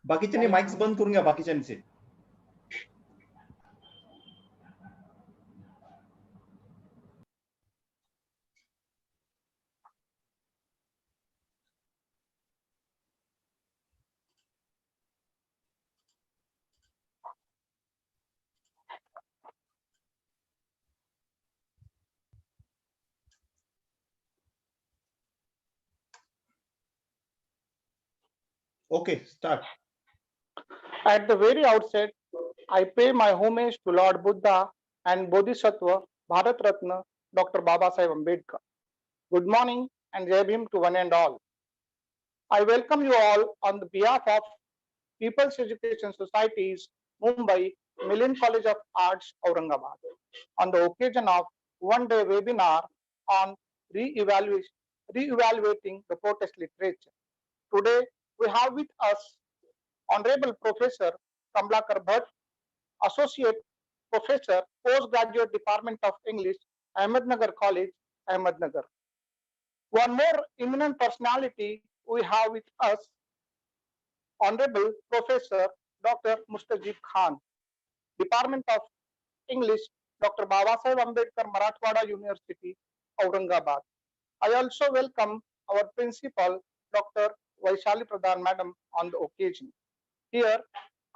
बाकीच्यांनी mics बंद करून घ्या बाकीच्यांचे. Okay, start. At the very outset, I pay my homage to Lord Buddha and Bodhisattva Bharat Ratna Dr. Babasaheb Ambedkar. Good morning and Jai Bhim to one and all. I welcome you all on the behalf of People's Education Society's Mumbai Milind College of Arts, Aurangabad, on the occasion of one-day webinar on reevaluating the protest literature. Today, we have with us Honorable Professor Kamalakar Bhat, Associate Professor, Postgraduate Department of English, Ahmednagar College, Ahmednagar. One more eminent personality we have with us, Honorable Professor Dr. Mustajib Khan, Department of English, Dr. Babasaheb Ambedkar Marathwada University, Aurangabad. I also welcome our Principal, Dr. Vaishali Pradhan Madam, on the occasion. Here,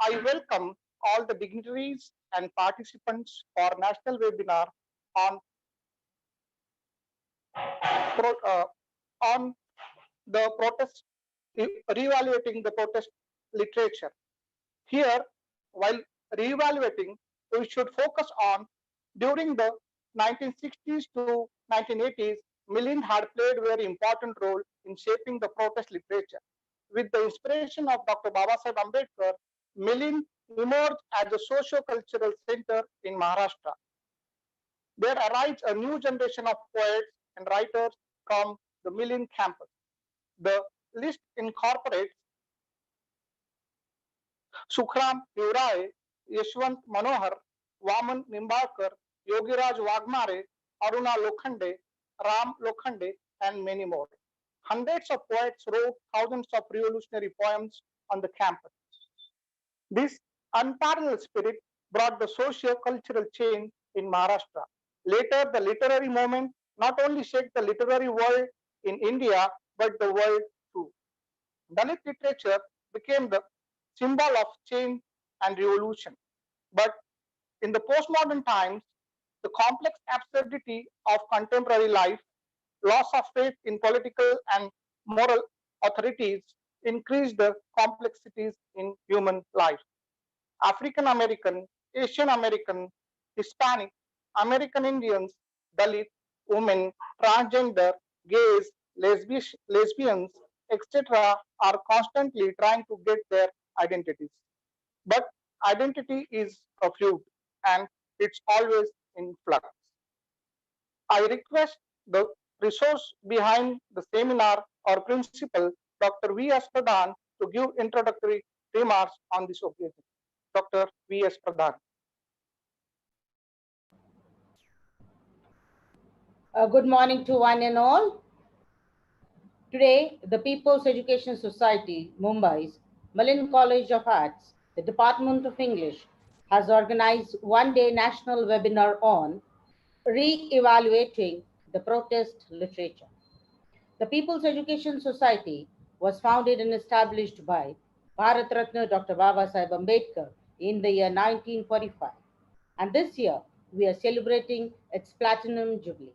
I welcome all the dignitaries and participants for national webinar on the protest, reevaluating the protest literature. Here, while reevaluating, we should focus on during the 1960s to 1980s, Milind had played a very important role in shaping the protest literature. With the inspiration of Dr. Babasaheb Ambedkar, Milind emerged as a socio-cultural center in Maharashtra. There arrives a new generation of poets and writers from the Milind campus. The list incorporates Sukhram Yurai, Yashwant Manohar, Vaman Nimbalkar, Yogiraj Wagmare, Aruna Lokhande, Ram Lokhande, and many more. Hundreds of poets wrote thousands of revolutionary poems on the campus. This unparalleled spirit brought the socio-cultural change in Maharashtra. Later, the literary movement not only shaped the literary world in India, but the world too. Dalit literature became the symbol of change and revolution. But in the postmodern times, the complex absurdity of contemporary life, loss of faith in political and moral authorities increased the complexities in human life. African American, Asian American, Hispanic, American Indians, Dalit, women, transgender, gays, lesbians, etc. are constantly trying to get their identities. But identity is a fluid and it's always in flux. I request the resource behind the seminar or principal, Dr. V.S. Pradhan, to give introductory remarks on this occasion. Dr. V.S. Pradhan. Good morning to one and all. Today, the People's Education Society, Mumbai's Milind College of Arts, the Department of English, has organized one-day national webinar on re-evaluating the protest literature. The People's Education Society was founded and established by Bharat Ratna Dr. Babasaheb Ambedkar in the year 1945. And this year, we are celebrating its Platinum Jubilee.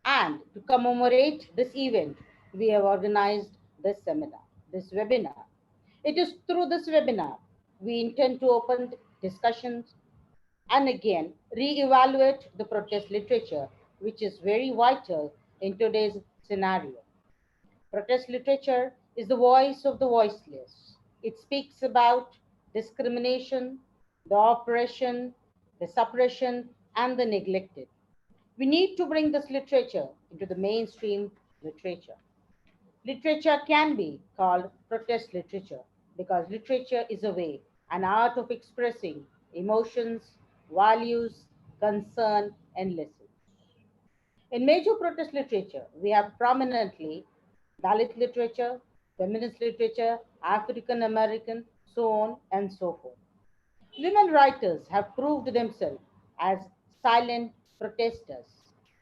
And to commemorate this event, we have organized this seminar, this webinar. It is through this webinar we intend to open discussions and again re-evaluate the protest literature, which is very vital in today's scenario. Protest literature is the voice of the voiceless. It speaks about discrimination, the oppression, the suppression, and the neglected. We need to bring this literature into the mainstream literature. Literature can be called protest literature because literature is a way, an art of expressing emotions, values, concern, and lessons. In major protest literature, we have prominently Dalit literature, feminist literature, African American, so on and so forth. Women writers have proved themselves as silent protesters.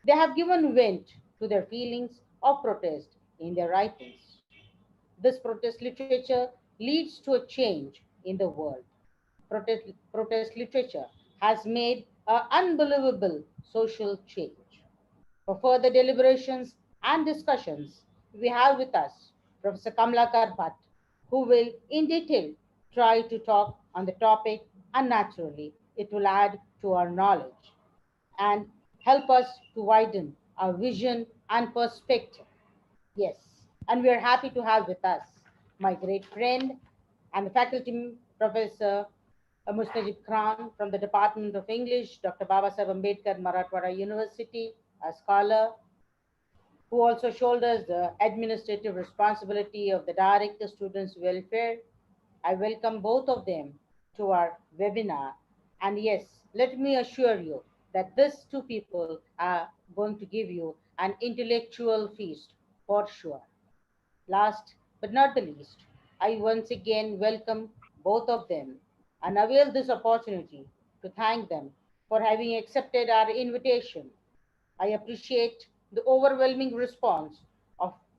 They have given vent to their feelings of protest in their writings. This protest literature leads to a change in the world. Protest literature has made an unbelievable social change. For further deliberations and discussions, we have with us Professor Kamalakar Bhat, who will in detail try to talk on the topic, and naturally it will add to our knowledge and help us to widen our vision and perspective. Yes, and we are happy to have with us my great friend and the faculty professor Mustajib Khan from the Department of English, Dr. Babasaheb Ambedkar, Marathwada University, a scholar who also shoulders the administrative responsibility of the Director Students Welfare. I welcome both of them to our webinar. And yes, let me assure you that these two people are going to give you an intellectual feast for sure. Last but not the least, I once again welcome both of them and avail this opportunity to thank them for having accepted our invitation. I appreciate the overwhelming response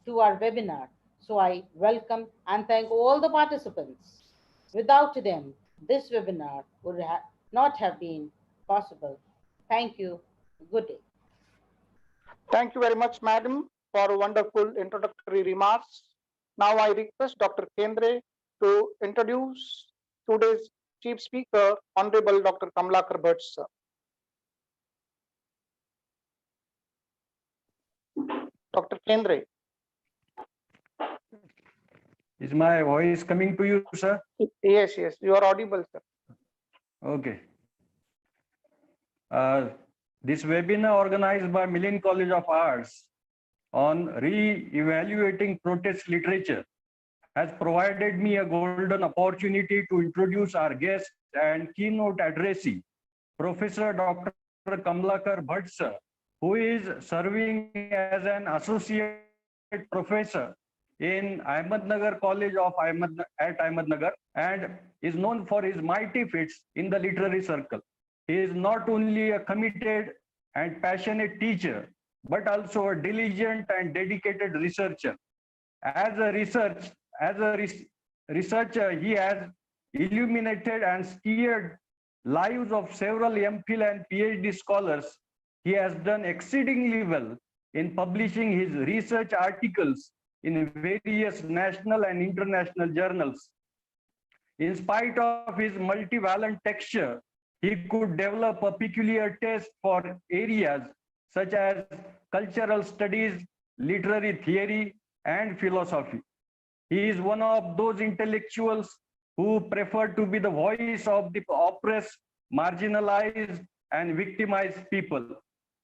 to our webinar, so I welcome and thank all the participants. Without them, this webinar would not have been possible. Thank you. Good day. Thank you very much, madam, for wonderful introductory remarks. Now I request Dr. Kendre to introduce today's chief speaker, Honorable Dr. Kamalakar Bhat, sir. Dr. Kendre. Is my voice coming to you, sir? Yes, you are audible, sir. Okay. This webinar organized by Milind College of Arts on re-evaluating protest literature has provided me a golden opportunity to introduce our guest and keynote addressee, Professor Dr. Kamalakar Bhat, sir, who is serving as an associate professor in Ahmednagar College of Ahmednagar and is known for his mighty feats in the literary circle. He is not only a committed and passionate teacher, but also a diligent and dedicated researcher. As a researcher, he has illuminated and steered lives of several MPhil and PhD scholars. He has done exceedingly well in publishing his research articles in various national and international journals. In spite of his multivalent texture, he could develop a peculiar taste for areas such as cultural studies, literary theory, and philosophy. He is one of those intellectuals who prefer to be the voice of the oppressed, marginalized, and victimized people.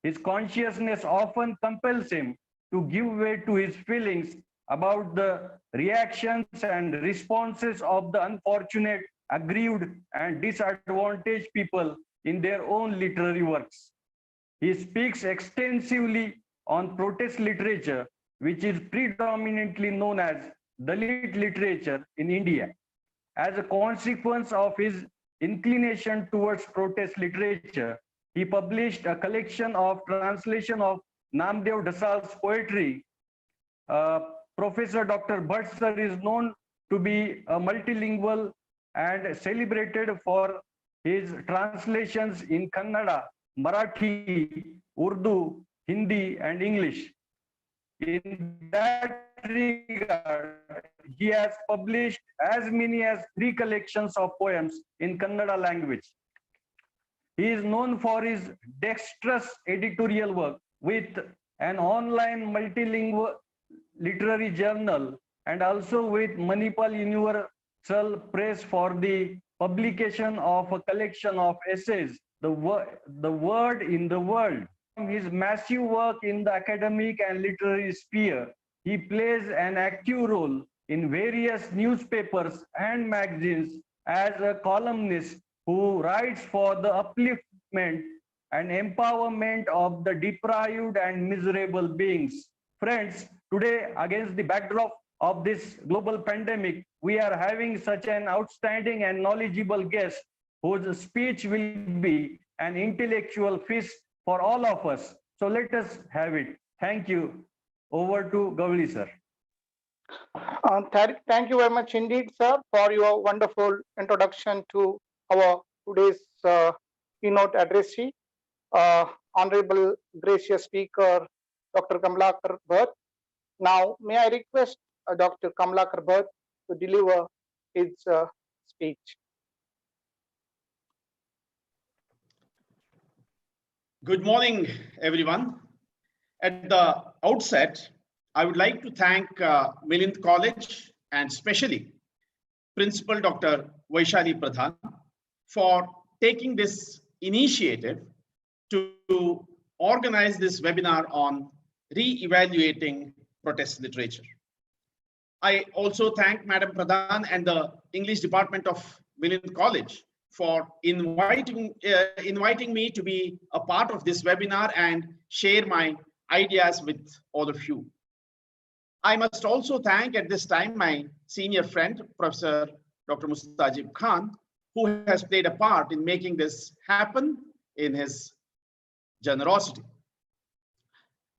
His consciousness often compels him to give way to his feelings about the reactions and responses of the unfortunate, aggrieved, and disadvantaged people in their own literary works. He speaks extensively on protest literature, which is predominantly known as Dalit literature in India. As a consequence of his inclination towards protest literature, he published a collection of translation of Namdev Dasal's poetry. Professor Dr. Bhat sir is known to be a multilingual and celebrated for his translations in Kannada, Marathi, Urdu, Hindi, and English. In that regard, he has published as many as 3 collections of poems in Kannada language. He is known for his dexterous editorial work with an online multilingual literary journal and also with Manipal Universal Press for the publication of a collection of essays, The Word in the World. From his massive work in the academic and literary sphere, he plays an active role in various newspapers and magazines as a columnist who writes for the upliftment and empowerment of the deprived and miserable beings. Friends, today, against the backdrop of this global pandemic, we are having such an outstanding and knowledgeable guest whose speech will be an intellectual feast for all of us. So let us have it. Thank you. Over to Gavli, sir. Thank you very much indeed, sir, for your wonderful introduction to our today's keynote addressee, Honorable Gracious Speaker, Dr. Kamalakar Bhat. Now, may I request Dr. Kamalakar Bhat to deliver his speech. Good morning, everyone. At the outset, I would like to thank Milind College and especially Principal Dr. Vaishali Pradhan for taking this initiative to organize this webinar on re-evaluating protest literature. I also thank Madam Pradhan and the English Department of Milind College for inviting me to be a part of this webinar and share my ideas with all of you. I must also thank at this time my senior friend, Professor Dr. Mustajib Khan, who has played a part in making this happen in his generosity.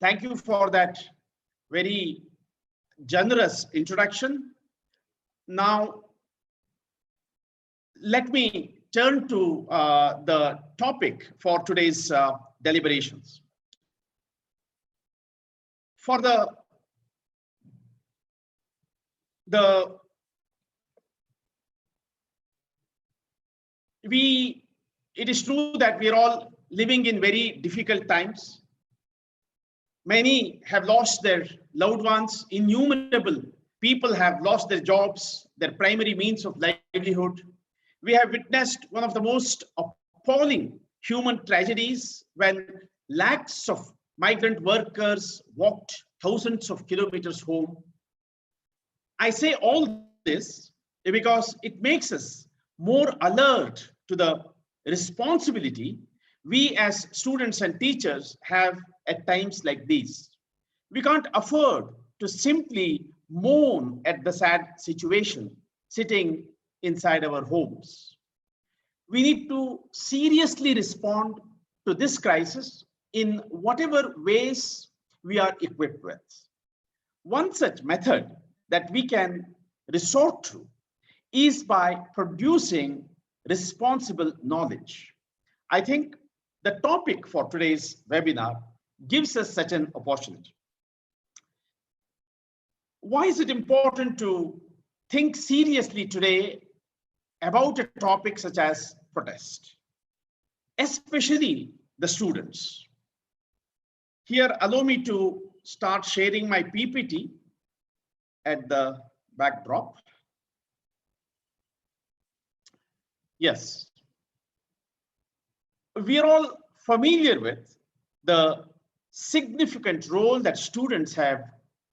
Thank you for that very generous introduction. Now, let me turn to the topic for today's deliberations. For it is true that we are all living in very difficult times. Many have lost their loved ones. Innumerable people have lost their jobs, their primary means of livelihood. We have witnessed one of the most appalling human tragedies when lakhs of migrant workers walked thousands of kilometers home. I say all this because it makes us more alert to the responsibility we as students and teachers have at times like these. We can't afford to simply moan at the sad situation sitting inside our homes. We need to seriously respond to this crisis in whatever ways we are equipped with. One such method that we can resort to is by producing responsible knowledge. I think the topic for today's webinar gives us such an opportunity. Why is it important to think seriously today about a topic such as protest, especially the students? Here, allow me to start sharing my PPT at the backdrop. Yes. We are all familiar with the significant role that students have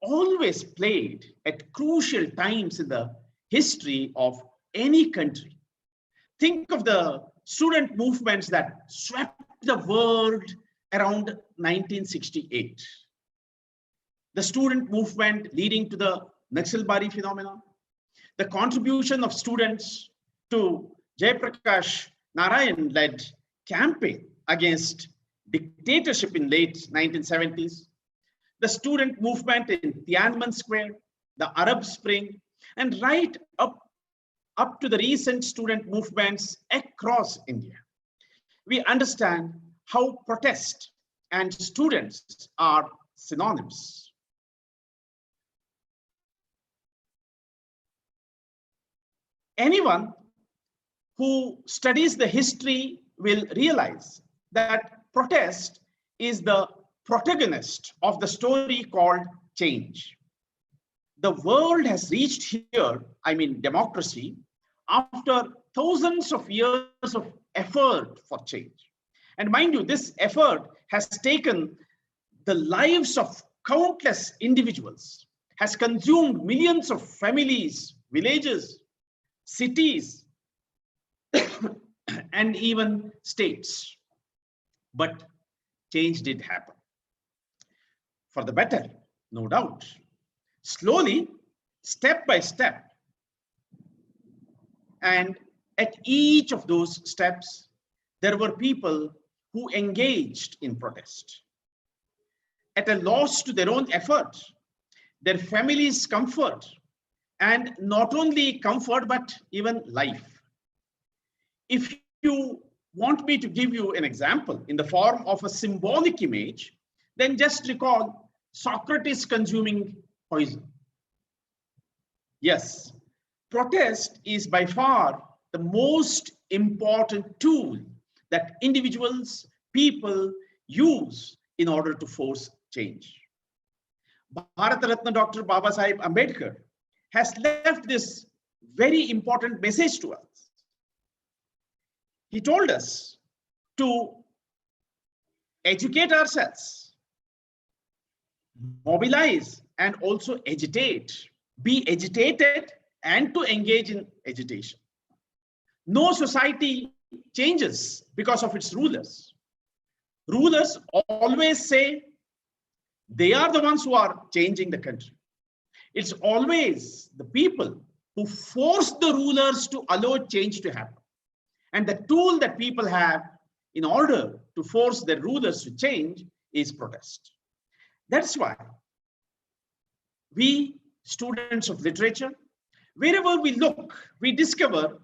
always played at crucial times in the history of any country. Think of the student movements that swept the world around 1968. The student movement leading to the Naxalbari phenomenon, the contribution of students to Jayaprakash Narayan-led campaign against dictatorship in late 1970s, the student movement in Tiananmen Square, the Arab Spring, and right up to the recent student movements across India. We understand how protest and students are synonyms. Anyone who studies the history will realize that protest is the protagonist of the story called change. The world has reached here, I mean democracy, after thousands of years of effort for change. And mind you, this effort has taken the lives of countless individuals, has consumed millions of families, villages, cities, and even states. But change did happen. For the better, no doubt. Slowly, step by step. And at each of those steps, there were people who engaged in protest. At a loss to their own effort, their families' comfort, and not only comfort, but even life. If you want me to give you an example in the form of a symbolic image, then just recall Socrates consuming poison. Yes, protest is by far the most important tool that individuals, people use in order to force change. Bharat Ratna Dr. Baba Sahib Ambedkar has left this very important message to us. He told us to educate ourselves, mobilize, and also agitate, be agitated, and to engage in agitation. No society changes because of its rulers. Rulers always say they are the ones who are changing the country. It's always the people who force the rulers to allow change to happen. And the tool that people have in order to force their rulers to change is protest. That's why we, students of literature, wherever we look, we discover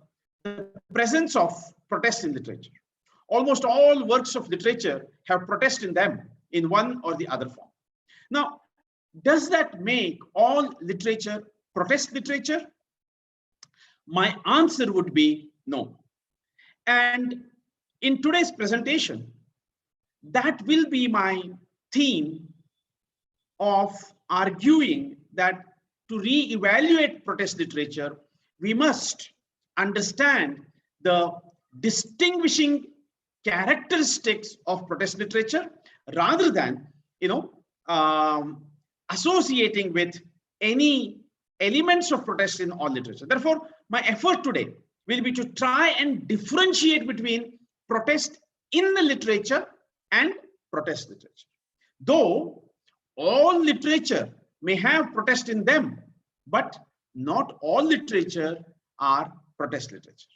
the presence of protest in literature. Almost all works of literature have protest in them in one or the other form. Now, does that make all literature protest literature? My answer would be no. And in today's presentation, that will be my theme of arguing that to re-evaluate protest literature, we must understand the distinguishing characteristics of protest literature rather than, associating with any elements of protest in all literature. Therefore, my effort today will be to try and differentiate between protest in the literature and protest literature. Though all literature may have protest in them, but not all literature are protest literature.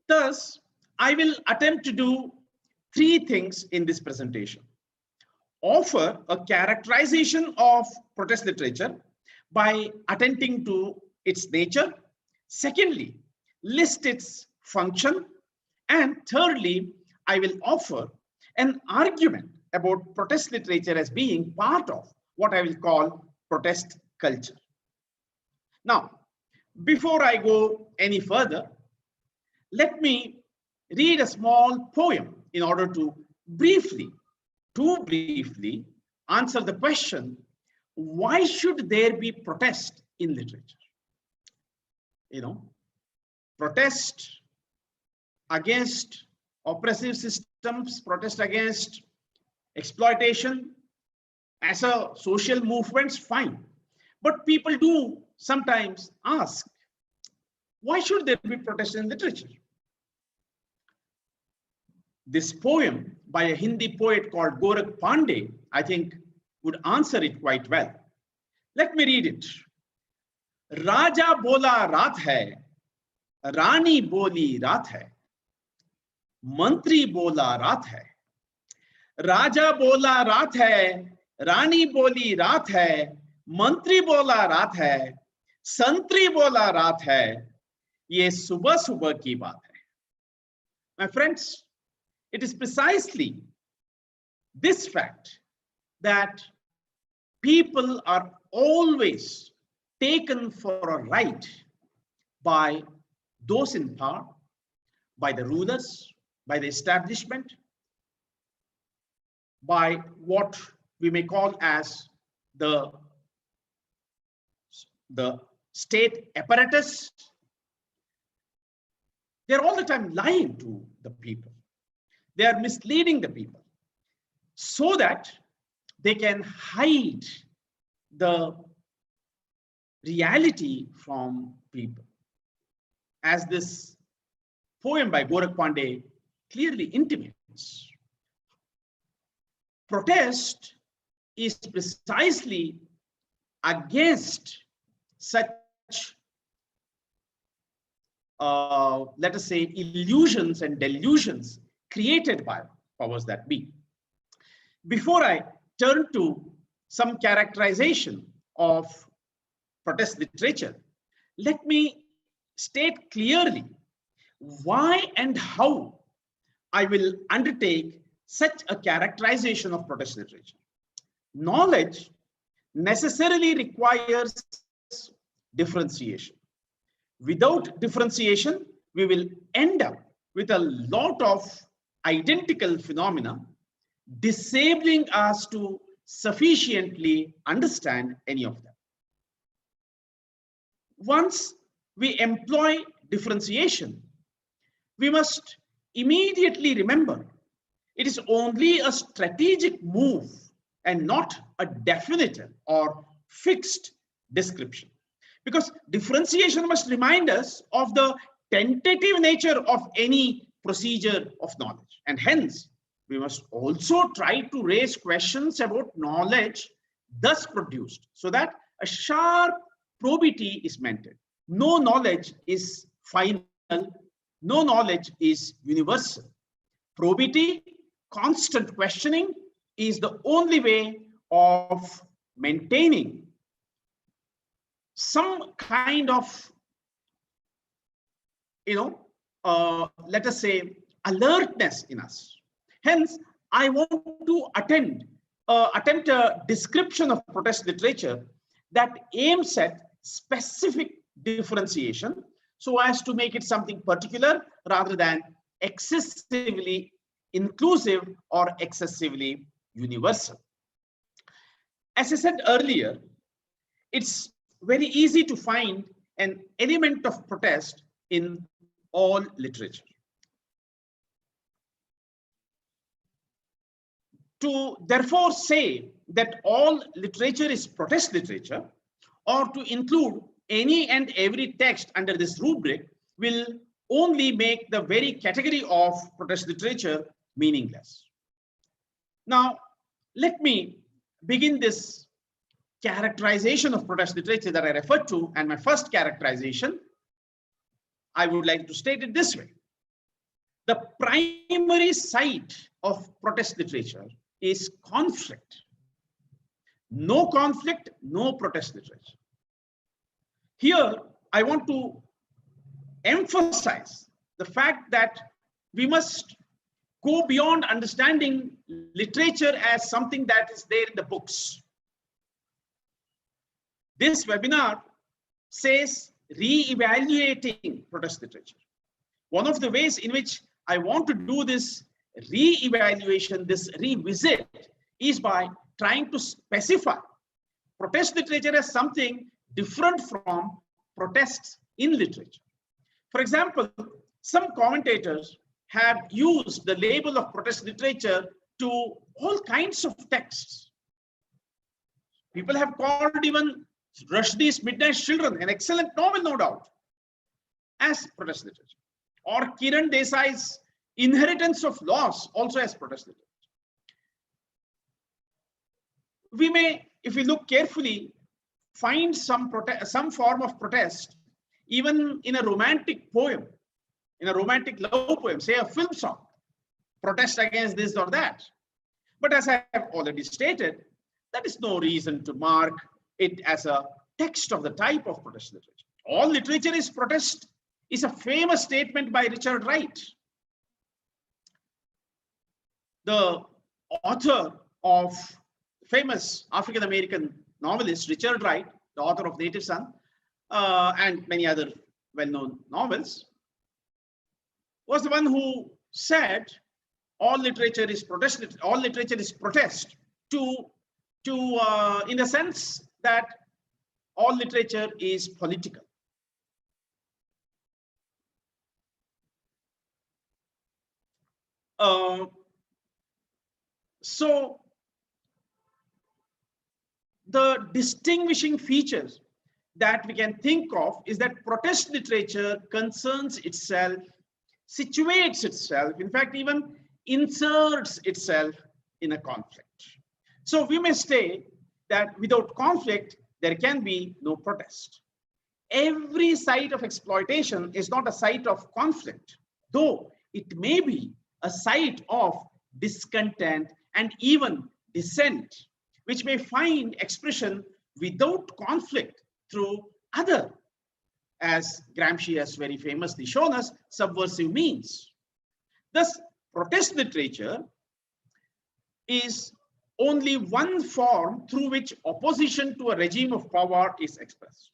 Thus, I will attempt to do three things in this presentation. Offer a characterization of protest literature by attending to its nature. Secondly, list its function. And thirdly, I will offer an argument about protest literature as being part of what I will call protest culture. Now, before I go any further, let me read a small poem in order to briefly answer the question, why should there be protest in literature? Protest against oppressive systems, protest against exploitation as a social movement, fine. But people do sometimes ask, why should there be protest in literature? This poem by a Hindi poet called Gorakh Pandey, I think, would answer it quite well. Let me read it. Raja bola raat hai, Rani boli raat hai, Mantri bola raat hai. Raja bola raat hai, Rani boli raat hai, Mantri bola raat hai, Santri bola raat hai, ye subah subah ki baat hai. My friends, it is precisely this fact that people are always taken for a ride by those in power, by the rulers, by the establishment, by what we may call as the state apparatus. They're all the time lying to the people. They are misleading the people so that they can hide the reality from people. As this poem by Gorakh Pandey clearly intimates, protest is precisely against such, let us say, illusions and delusions created by powers that be. Before I turn to some characterization of protest literature, let me state clearly why and how I will undertake such a characterization of protest literature. Knowledge necessarily requires differentiation. Without differentiation, we will end up with a lot of identical phenomena, disabling us to sufficiently understand any of them. Once we employ differentiation, we must immediately remember it is only a strategic move and not a definitive or fixed description. Because differentiation must remind us of the tentative nature of any procedure of knowledge. And hence, we must also try to raise questions about knowledge thus produced, so that a sharp probity is maintained. No knowledge is final, no knowledge is universal. Probity, constant questioning, is the only way of maintaining some kind of, let us say, alertness in us. Hence, I want to attempt a description of protest literature that aims at specific differentiation so as to make it something particular rather than excessively inclusive or excessively universal. As I said earlier, it's very easy to find an element of protest in all literature. To therefore say that all literature is protest literature, or to include any and every text under this rubric, will only make the very category of protest literature meaningless. Now, let me begin this characterization of protest literature that I referred to, and my first characterization, I would like to state it this way. The primary site of protest literature is conflict. No conflict, no protest literature. Here, I want to emphasize the fact that we must go beyond understanding literature as something that is there in the books. This webinar says re-evaluating protest literature. One of the ways in which I want to do this re-evaluation, this revisit, is by trying to specify protest literature as something different from protests in literature. For example, some commentators have used the label of protest literature to all kinds of texts. People have called even Rushdie's Midnight Children, an excellent novel, no doubt, as protest literature, or Kiran Desai's Inheritance of Loss also as protest literature. We may, if we look carefully, find some form of protest even in a romantic poem, in a romantic love poem, say a film song, protest against this or that. But as I have already stated, that is no reason to mark it as a text of the type of protest literature. All literature is protest is a famous statement by Richard Wright, the author of famous African-American novelist Richard Wright, the author of Native Son, and many other well-known novels, was the one who said all literature is protest. All literature is protest in the sense that all literature is political. So the distinguishing features that we can think of is that protest literature concerns itself, situates itself, in fact, even inserts itself in a conflict. So we may say that without conflict, there can be no protest. Every site of exploitation is not a site of conflict, though it may be a site of discontent and even dissent, which may find expression without conflict through other, as Gramsci has very famously shown us, subversive means. Thus, protest literature is only one form through which opposition to a regime of power is expressed.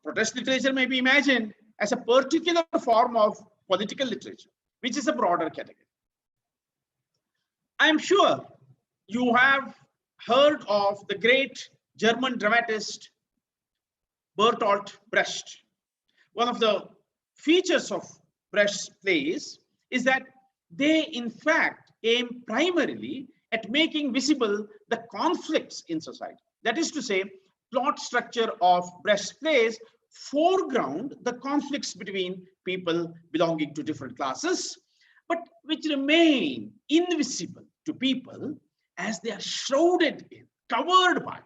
Protest literature may be imagined as a particular form of political literature, which is a broader category. I am sure you have heard of the great German dramatist Bertolt Brecht. One of the features of Brecht's plays is that they in fact aim primarily at making visible the conflicts in society. That is to say, plot structure of Brecht's plays foreground the conflicts between people belonging to different classes, but which remain invisible to people as they are shrouded in, covered by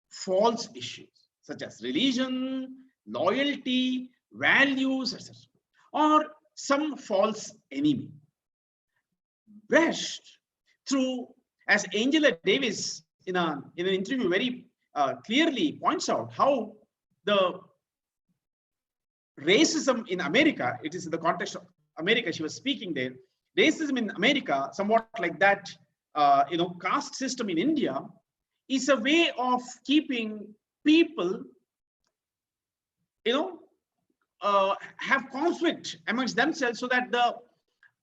false issues such as religion, loyalty, values, etc., or some false enemy. Brecht, through, as Angela Davis in an interview very clearly points out, how the racism in America, it is in the context of America, she was speaking there, racism in America, somewhat like that, caste system in India, is a way of keeping people, have conflict amongst themselves so that the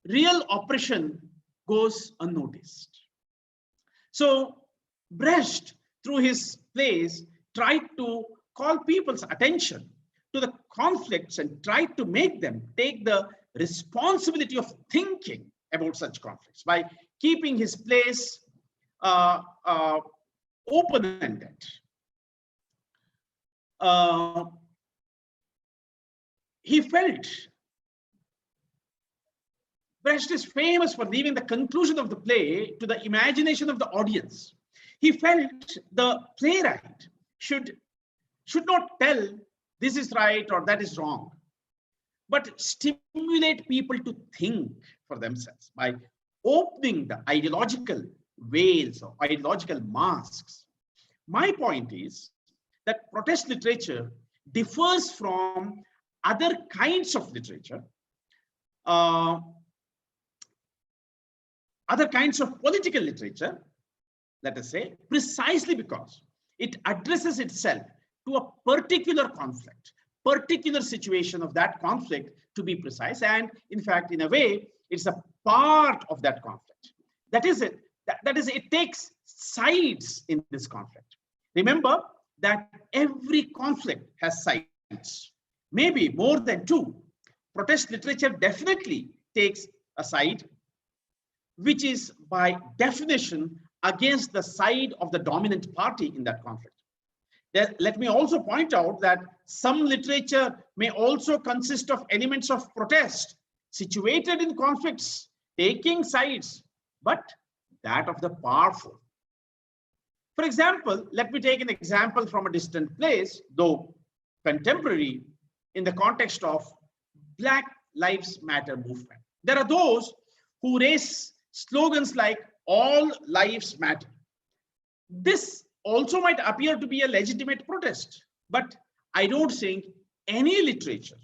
real oppression goes unnoticed. So Brecht, through his plays, tried to call people's attention to the conflicts and tried to make them take the responsibility of thinking about such conflicts by keeping his plays open-ended. He felt, Brecht is famous for leaving the conclusion of the play to the imagination of the audience. He felt the playwright should not tell this is right or that is wrong, but stimulate people to think for themselves by opening the ideological veils or ideological masks. My point is that protest literature differs from other kinds of literature, other kinds of political literature, let us say, precisely because it addresses itself to a particular conflict, particular situation of that conflict, to be precise, and in fact, in a way, it's a part of that conflict. That is it. That is, it takes sides in this conflict. Remember that every conflict has sides, maybe more than two. Protest literature definitely takes a side, which is by definition against the side of the dominant party in that conflict. Let me also point out that some literature may also consist of elements of protest situated in conflicts, taking sides, but that of the powerful. For example, let me take an example from a distant place, though contemporary, in the context of Black Lives Matter movement. There are those who raise slogans like all lives matter. This also might appear to be a legitimate protest, but I don't think any literature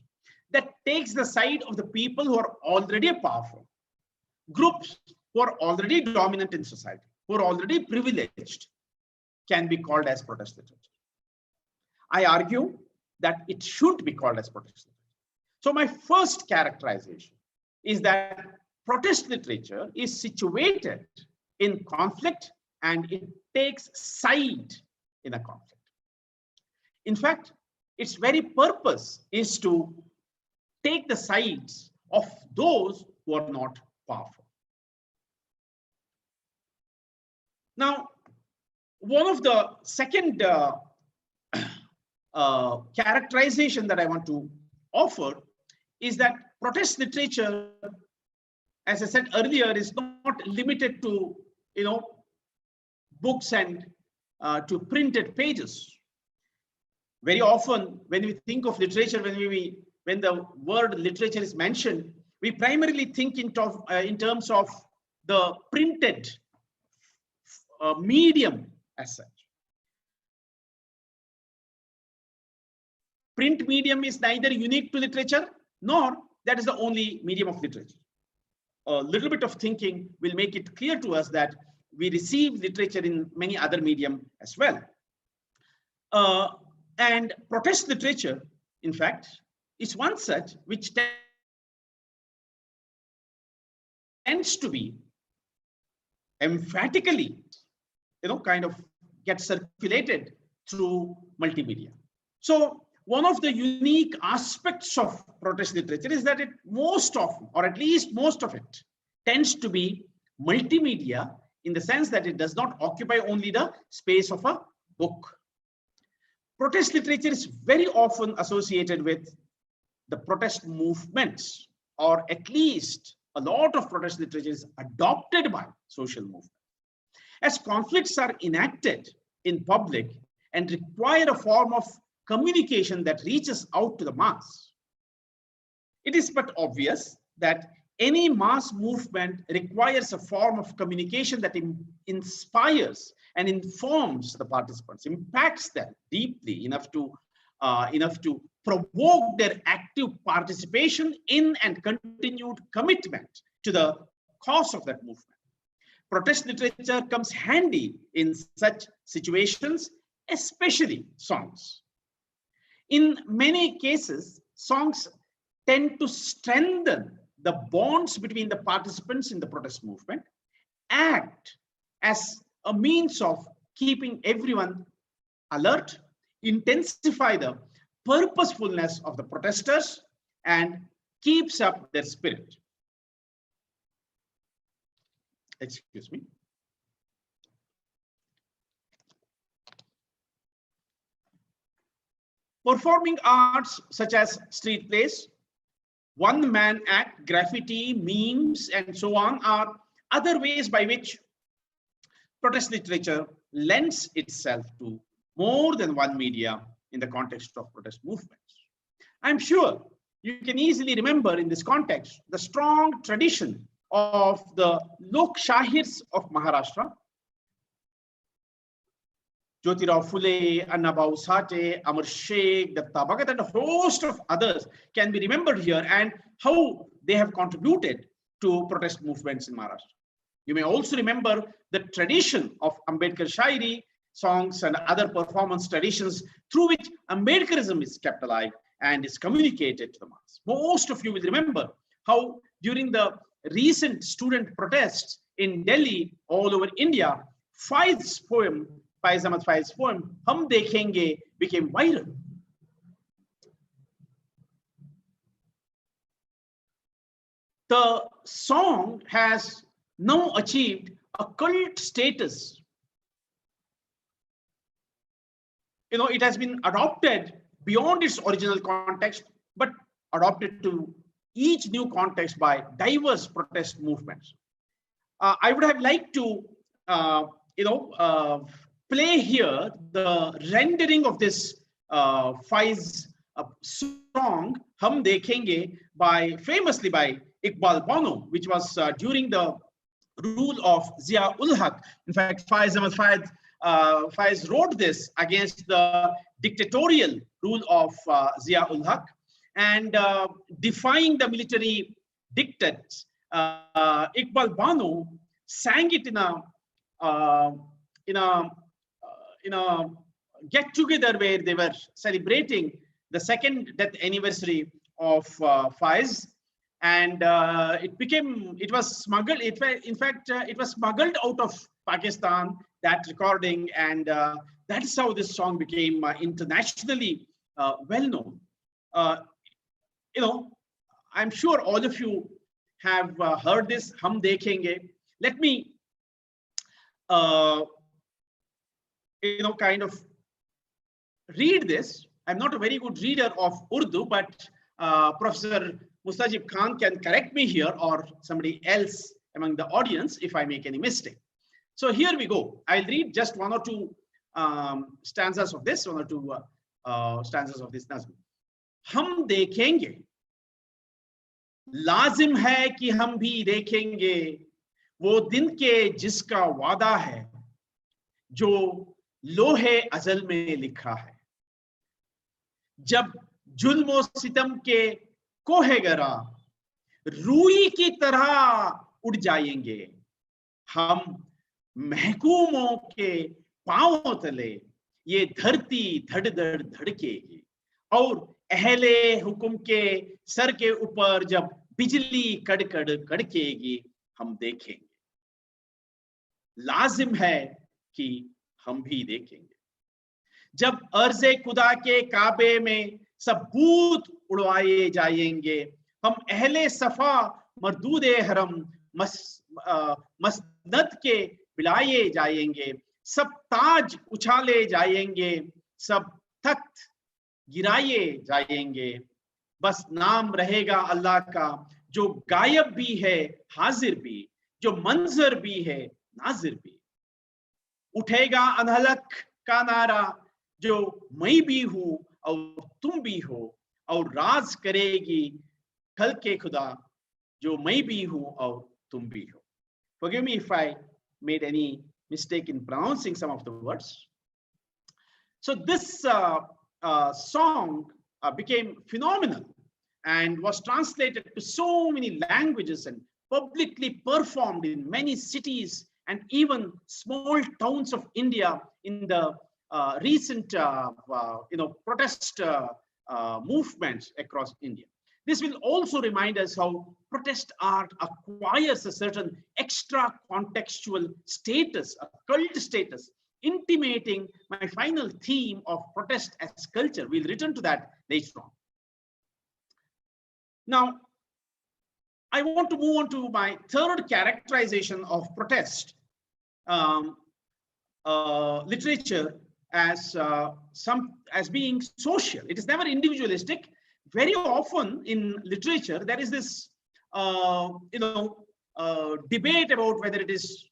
that takes the side of the people who are already powerful, groups who are already dominant in society, who are already privileged, can be called as protest literature. I argue that it should be called as protest literature. So my first characterization is that protest literature is situated in conflict and it takes side in a conflict. In fact, its very purpose is to take the sides of those who are not powerful. Now, one of the second characterization that I want to offer is that protest literature, as I said earlier, is not limited to books and to printed pages. Very often, when we think of literature, when the word literature is mentioned, we primarily think in terms of the printed medium as such. Print medium is neither unique to literature, nor that is the only medium of literature. A little bit of thinking will make it clear to us that we receive literature in many other medium as well. And protest literature, in fact, is one such which tends to be emphatically, kind of get circulated through multimedia. So one of the unique aspects of protest literature is that it most often, or at least most of it, tends to be multimedia, in the sense that it does not occupy only the space of a book. Protest literature is very often associated with the protest movements, or at least a lot of protest literature is adopted by social movements. As conflicts are enacted in public and require a form of communication that reaches out to the mass, it is but obvious that any mass movement requires a form of communication that inspires and informs the participants, impacts them deeply enough to provoke their active participation in and continued commitment to the cause of that movement. Protest literature comes handy in such situations, especially songs. In many cases, songs tend to strengthen the bonds between the participants in the protest movement, act as a means of keeping everyone alert, intensify the purposefulness of the protesters, and keeps up their spirit. Excuse me. Performing arts such as street plays, one-man act, graffiti, memes, and so on are other ways by which protest literature lends itself to more than one media in the context of protest movements. I'm sure you can easily remember in this context the strong tradition of the Lok Shahirs of Maharashtra. Jyotirao Phule, Annabhau Sate, Amar Sheikh, Datta Bhagat, and a host of others can be remembered here, and how they have contributed to protest movements in Maharashtra. You may also remember the tradition of Ambedkar Shairi, songs, and other performance traditions through which Ambedkarism is kept alive and is communicated to the mass. Most of you will remember how during the recent student protests in Delhi, all over India, Faiz Ahmad Faiz's poem, Hum Dekhenge, became viral. The song has now achieved a cult status. It has been adopted beyond its original context, but adopted to each new context by diverse protest movements. I would have liked to, play here the rendering of this Faiz song, Hum Dekhenge, famously by Iqbal Bano, which was during the rule of Zia ul Haq. In fact, Faiz Ahmad Faiz wrote this against the dictatorial rule of Zia ul Haq, and defying the military dictates. Iqbal Bano sang it in a get-together where they were celebrating the second death anniversary of Faiz, and it was smuggled. In fact, it was smuggled out of Pakistan, that recording, and that's how this song became internationally well known. I'm sure all of you have heard this, Hum Dekhenge. Let me kind of read this. I'm not a very good reader of Urdu, but Professor Mustajib Khan can correct me here, or somebody else among the audience if I make any mistake. So here we go. I'll read just one or two stanzas of this, 1 or 2 stanzas of this nazm. हम देखेंगे, लाजिम है कि हम भी देखेंगे वो दिन के जिसका वादा है, जो लोहे अजल में लिखा है। जब जुल्म सितम के कोहेगरा रूई की तरह उड़ जाएंगे, हम महकूमों के पांवों तले ये धरती धड़ धड़ धड़केगी, और अहले हुक्म के सर के ऊपर जब बिजली कड़कड़ कड़केगी, हम देखेंगे। लाजिम है कि हम भी देखेंगे। जब अर्ज़े खुदा के काबे में सब भूत उड़वाए जाएंगे, हम अहले सफा मरदूदे हरम मसनद के बिलाए जाएंगे, सब ताज उछाले जाएंगे, सब तख्त गिराए जाएंगे। बस नाम रहेगा अल्लाह का, जो गायब भी है हाजिर भी, जो मंजर भी है नाजिर भी। उठेगा अनहलक का नारा, जो मैं भी हूं और तुम भी हो, और राज करेगी खल के खुदा, जो मैं भी हूं और तुम भी हो। Forgive me if I made any mistake in pronouncing some of the words. So this song became phenomenal and was translated to so many languages and publicly performed in many cities and even small towns of India in the recent protest movements across India. This will also remind us how protest art acquires a certain extra contextual status, a cult status, intimating my final theme of protest as culture. We'll return to that later on. Now, I want to move on to my third characterization of protest literature as being social. It is never individualistic. Very often in literature, there is this debate about whether it is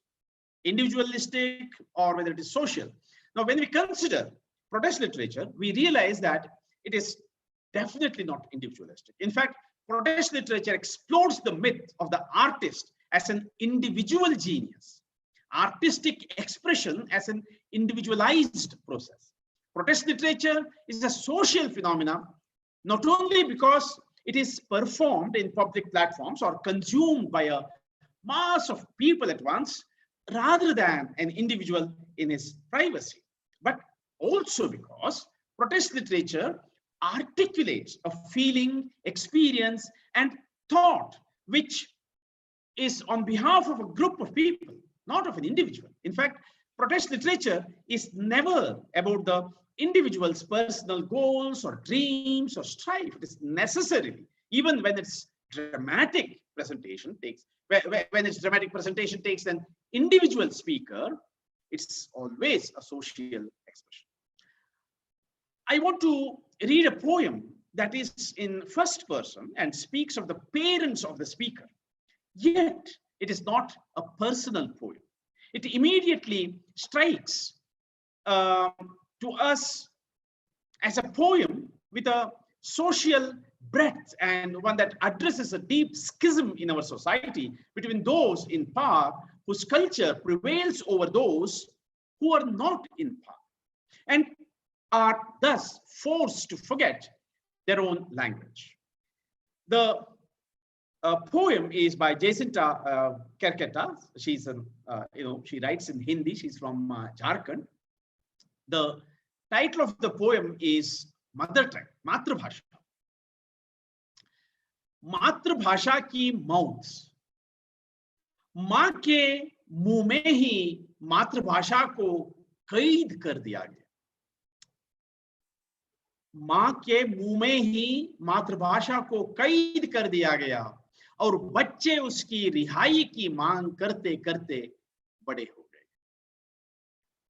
individualistic or whether it is social. Now, when we consider protest literature, we realize that it is definitely not individualistic. In fact, protest literature explores the myth of the artist as an individual genius, artistic expression as an individualized process. Protest literature is a social phenomenon, not only because it is performed in public platforms or consumed by a mass of people at once, rather than an individual in his privacy, but also because protest literature articulates a feeling, experience, and thought which is on behalf of a group of people, not of an individual. In fact, protest literature is never about the individual's personal goals or dreams or strife. It is necessarily, even when its dramatic presentation takes an individual speaker, it's always a social expression. I want to read a poem that is in first person and speaks of the parents of the speaker. Yet it is not a personal poem. It immediately strikes to us as a poem with a social breadth and one that addresses a deep schism in our society between those in power whose culture prevails over those who are not in power and are thus forced to forget their own language. The poem is by Jacinta Kerketa. She's an, she writes in Hindi. She's from Jharkhand. The title of the poem is Mother Tongue, Matrabhasha. मातृभाषा की मौत, मां के मुंह में ही मातृभाषा को कैद कर दिया गया। मां के मुंह में ही मातृभाषा को कैद कर दिया गया और बच्चे उसकी रिहाई की मांग करते करते बड़े हो गए।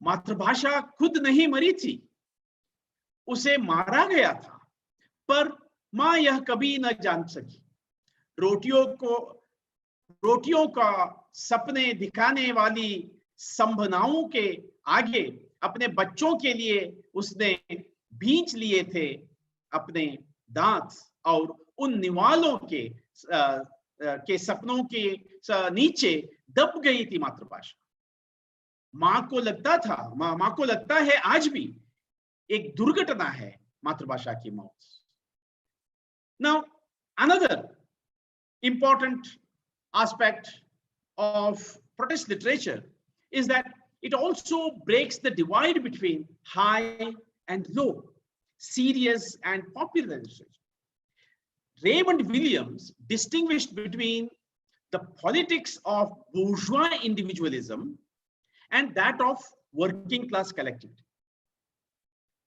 मातृभाषा खुद नहीं मरी थी, उसे मारा गया था, पर मां यह कभी न जान सकी। रोटियों का सपने दिखाने वाली संभावनाओं के आगे अपने बच्चों के लिए उसने भींच लिए थे अपने दांत और उन निवालों के सपनों के नीचे दब गई थी मातृभाषा। माँ को लगता था, माँ को लगता है आज भी एक दुर्घटना है मातृभाषा की मौत। Now, another important aspect of protest literature is that it also breaks the divide between high and low, serious and popular literature. Raymond Williams distinguished between the politics of bourgeois individualism and that of working class collectivity.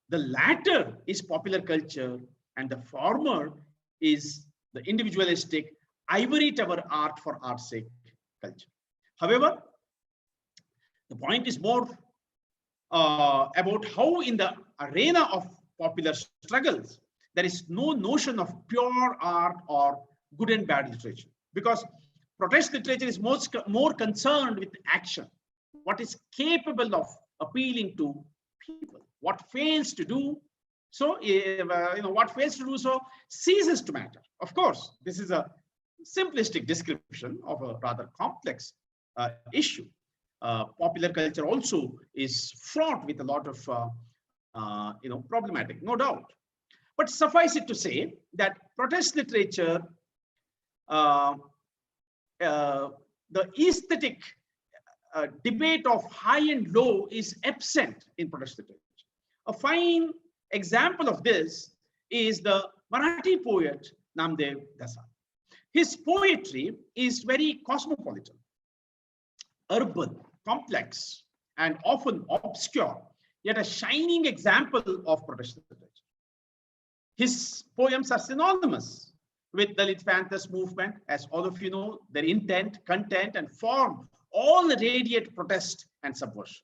The latter is popular culture and the former is the individualistic ivory tower art for art's sake culture. However, the point is more about how in the arena of popular struggles, there is no notion of pure art or good and bad literature, because protest literature is more concerned with action, what is capable of appealing to people. What fails to do so, what fails to do so ceases to matter. Of course, this is a simplistic description of a rather complex issue. Popular culture also is fraught with a lot of problematic, no doubt. But suffice it to say that protest literature, the aesthetic debate of high and low is absent in protest literature. A fine example of this is the Marathi poet Namdev Dasal. His poetry is very cosmopolitan, urban, complex, and often obscure, yet a shining example of protest literature. His poems are synonymous with Dalit Panthers movement. As all of you know, their intent, content, and form all radiate protest and subversion.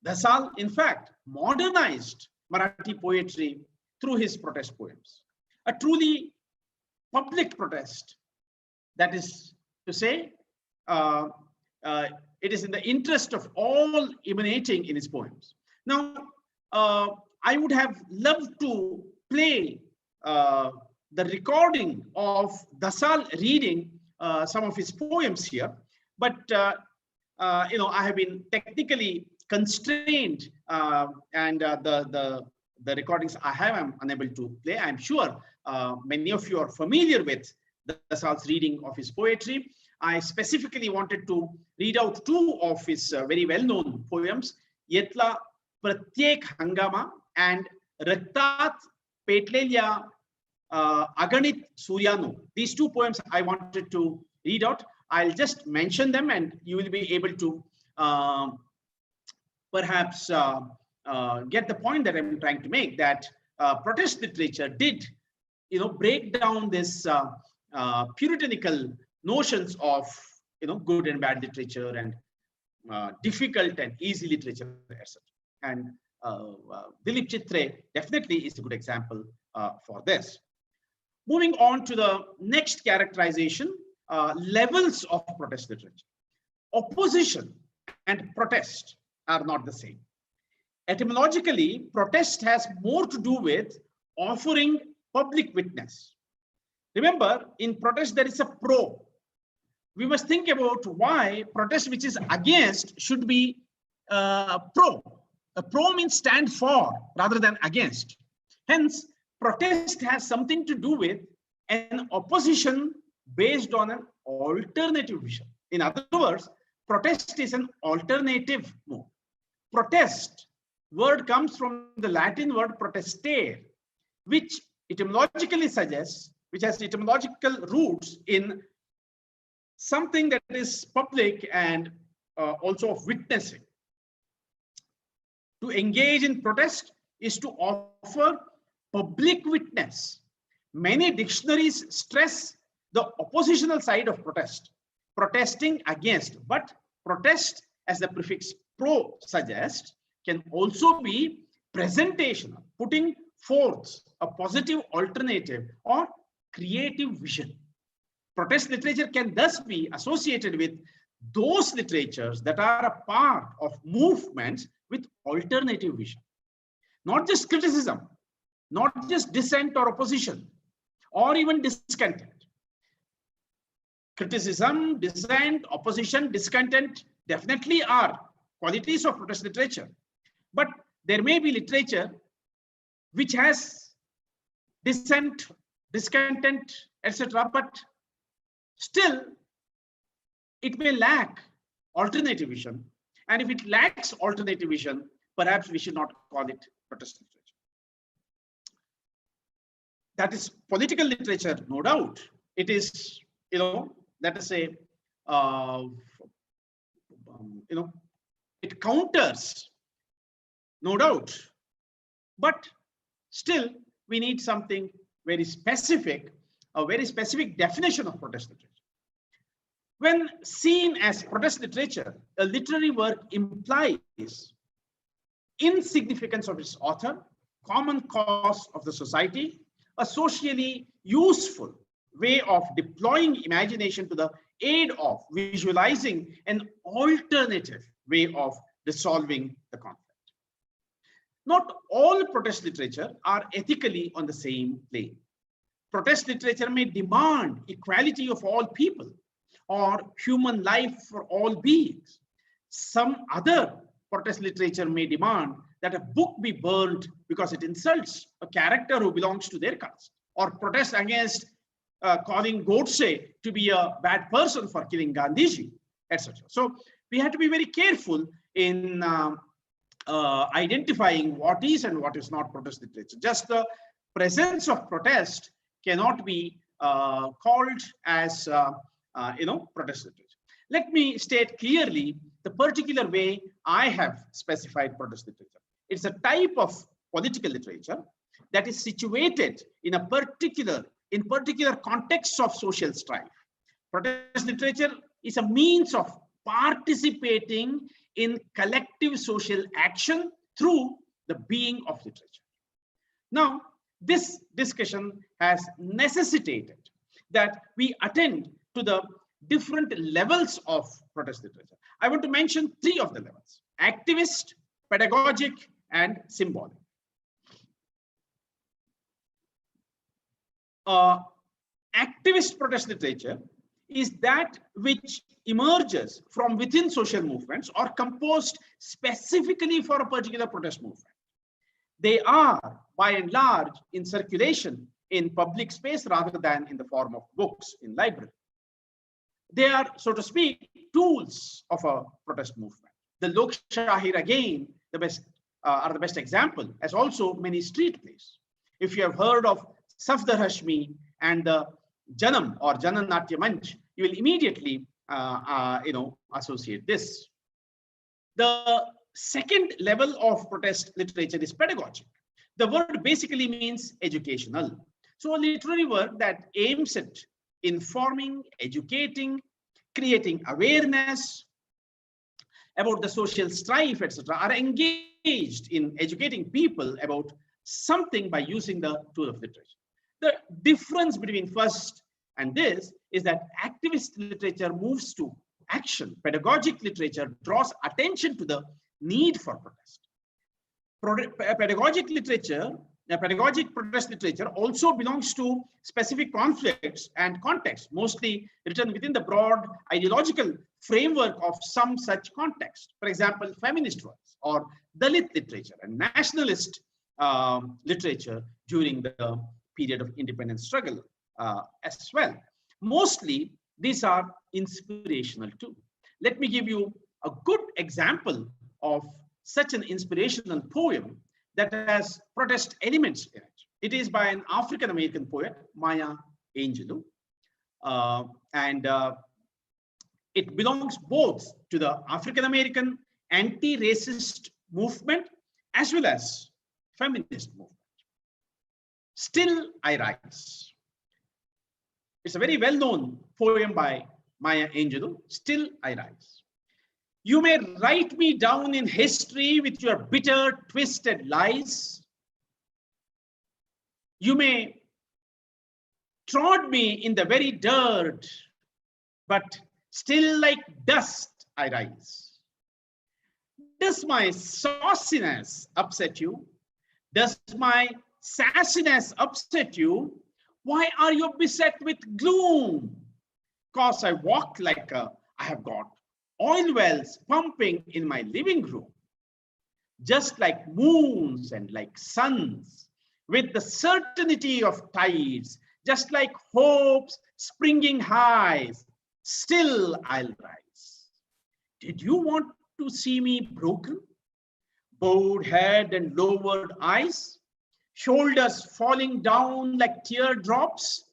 Dasal, in fact, modernized Marathi poetry through his protest poems. A truly public protest, that is to say, it is in the interest of all emanating in his poems. Now, I would have loved to play the recording of Dasal reading some of his poems here, but I have been technically constrained, and the recordings I have, I'm unable to play. I'm sure many of you are familiar with Dasal's reading of his poetry. I specifically wanted to read out two of his very well-known poems, Yetla Pratyek Hangama and Raktat Petlelia Aganit Suryano. These two poems I wanted to read out. I'll just mention them and you will be able to perhaps get the point that I'm trying to make, that protest literature did break down this puritanical notions of good and bad literature and difficult and easy literature, etc. And Dilip Chitre definitely is a good example for this. Moving on to the next characterization, levels of protest literature. Opposition and protest are not the same. Etymologically, protest has more to do with offering public witness. Remember, in protest, there is a pro. We must think about why protest which is against should be pro. A pro means stand for rather than against. Hence, protest has something to do with an opposition based on an alternative vision. In other words, protest is an alternative mode. Protest word comes from the Latin word protestere, which etymologically suggests, which has etymological roots in something that is public and also of witnessing. To engage in protest is to offer public witness. Many dictionaries stress the oppositional side of protest, protesting against, but protest, as the prefix pro suggests, can also be presentational, putting forth a positive alternative or creative vision. Protest literature can thus be associated with those literatures that are a part of movements with alternative vision, not just criticism, not just dissent or opposition, or even discontent. Criticism, dissent, opposition, discontent definitely are qualities of protest literature. But there may be literature which has dissent, discontent, etc. But still, it may lack alternative vision. And if it lacks alternative vision, perhaps we should not call it protest literature. That is political literature, no doubt. It is, let us say, it counters, no doubt. But still, we need something very specific, a very specific definition of protest literature. When seen as protest literature, a literary work implies insignificance of its author, common cause of the society, a socially useful way of deploying imagination to the aid of visualizing an alternative way of resolving the conflict. Not all protest literature are ethically on the same plane. Protest literature may demand equality of all people or human life for all beings. Some other protest literature may demand that a book be burned because it insults a character who belongs to their caste, or protest against calling Godse to be a bad person for killing Gandhiji, etc. So we have to be very careful in identifying what is and what is not protest literature. Just the presence of protest cannot be called as protest literature. Let me state clearly the particular way I have specified protest literature. It's a type of political literature that is situated in a particular contexts of social strife. Protest literature is a means of participating in collective social action through the being of literature. Now, this discussion has necessitated that we attend to the different levels of protest literature. I want to mention 3 of the levels: activist, pedagogic, and symbolic. Activist protest literature is that which emerges from within social movements or composed specifically for a particular protest movement. They are, by and large, in circulation in public space rather than in the form of books in library. They are, so to speak, tools of a protest movement. The Lok Shahir, again, are the best example, as also many street plays. If you have heard of Safdar Hashmi and the Janam or Janan Natya Manch, you will immediately associate this. The second level of protest literature is pedagogic. The word basically means educational. So a literary work that aims at informing, educating, creating awareness about the social strife, etc., are engaged in educating people about something by using the tool of literature. The difference between first and this is that activist literature moves to action. Pedagogic literature draws attention to the need for protest. Pedagogic protest literature also belongs to specific conflicts and contexts, mostly written within the broad ideological framework of some such context. For example, feminist works or Dalit literature and nationalist literature during the period of independence struggle as well. Mostly, these are inspirational too. Let me give you a good example of such an inspirational poem that has protest elements in it. It is by an African-American poet, Maya Angelou, and it belongs both to the African-American anti-racist movement as well as feminist movement. Still I Rise. It's a very well-known poem by Maya Angelou, Still I Rise. You may write me down in history with your bitter, twisted lies. You may trod me in the very dirt, but still like dust I rise. Does my sauciness upset you? Does my sassiness upset you? Why are you beset with gloom? Cause I walk like I have got oil wells pumping in my living room, just like moons and like suns, with the certainty of tides, just like hopes springing highs, still I'll rise. Did you want to see me broken? Bowed head and lowered eyes, shoulders falling down like teardrops,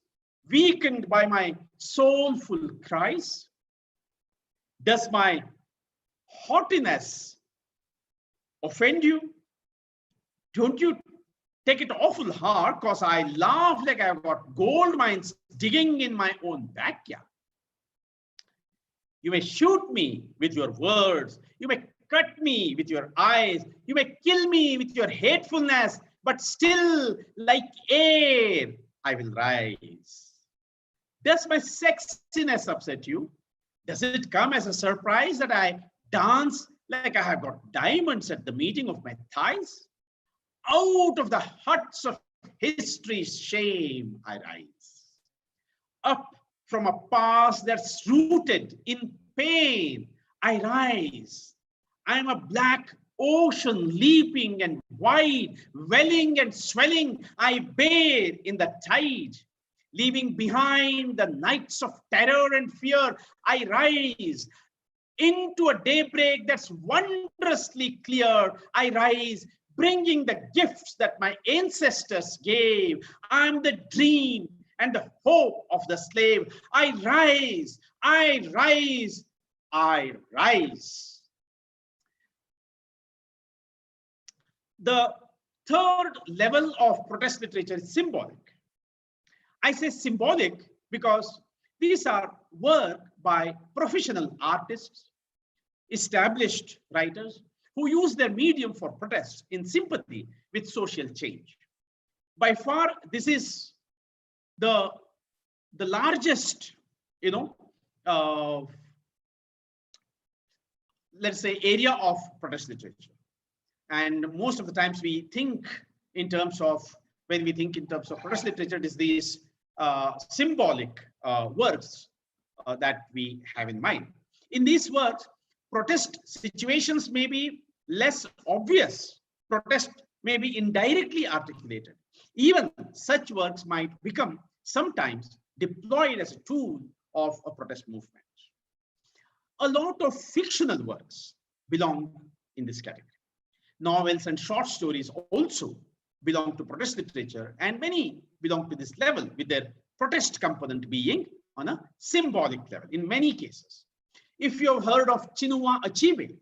weakened by my soulful cries? Does my haughtiness offend you? Don't you take it awful hard, because I laugh like I've got gold mines digging in my own backyard. You may shoot me with your words, you may cut me with your eyes, you may kill me with your hatefulness, but still, like air, I will rise. Does my sexiness upset you? Does it come as a surprise that I dance like I have got diamonds at the meeting of my thighs? Out of the huts of history's shame I rise. Up from a past that's rooted in pain I rise. I am a black ocean leaping and wide, welling and swelling, I bathe in the tide. Leaving behind the nights of terror and fear, I rise. Into a daybreak that's wondrously clear, I rise, bringing the gifts that my ancestors gave. I'm the dream and the hope of the slave. I rise, I rise, I rise. The third level of protest literature is symbolic. I say symbolic because these are work by professional artists, established writers who use their medium for protest in sympathy with social change. By far, this is the largest, let's say, area of protest literature. And most of the times we think in terms of, when we think in terms of protest literature, it is these symbolic works that we have in mind. In these works, protest situations may be less obvious. Protest may be indirectly articulated. Even such works might become sometimes deployed as a tool of a protest movement. A lot of fictional works belong in this category. Novels and short stories also belong to protest literature, and many belong to this level, with their protest component being on a symbolic level in many cases. If you have heard of Chinua Achebe,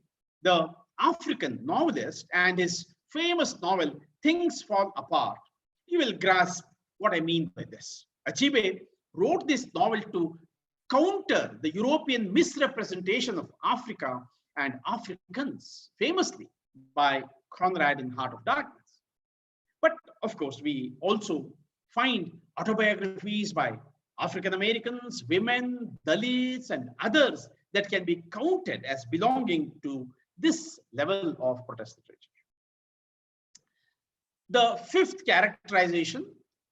the African novelist, and his famous novel, Things Fall Apart, you will grasp what I mean by this. Achebe wrote this novel to counter the European misrepresentation of Africa and Africans, famously by Conrad in Heart of Darkness. But of course, we also find autobiographies by African Americans, women, Dalits, and others that can be counted as belonging to this level of protest literature. The fifth characterization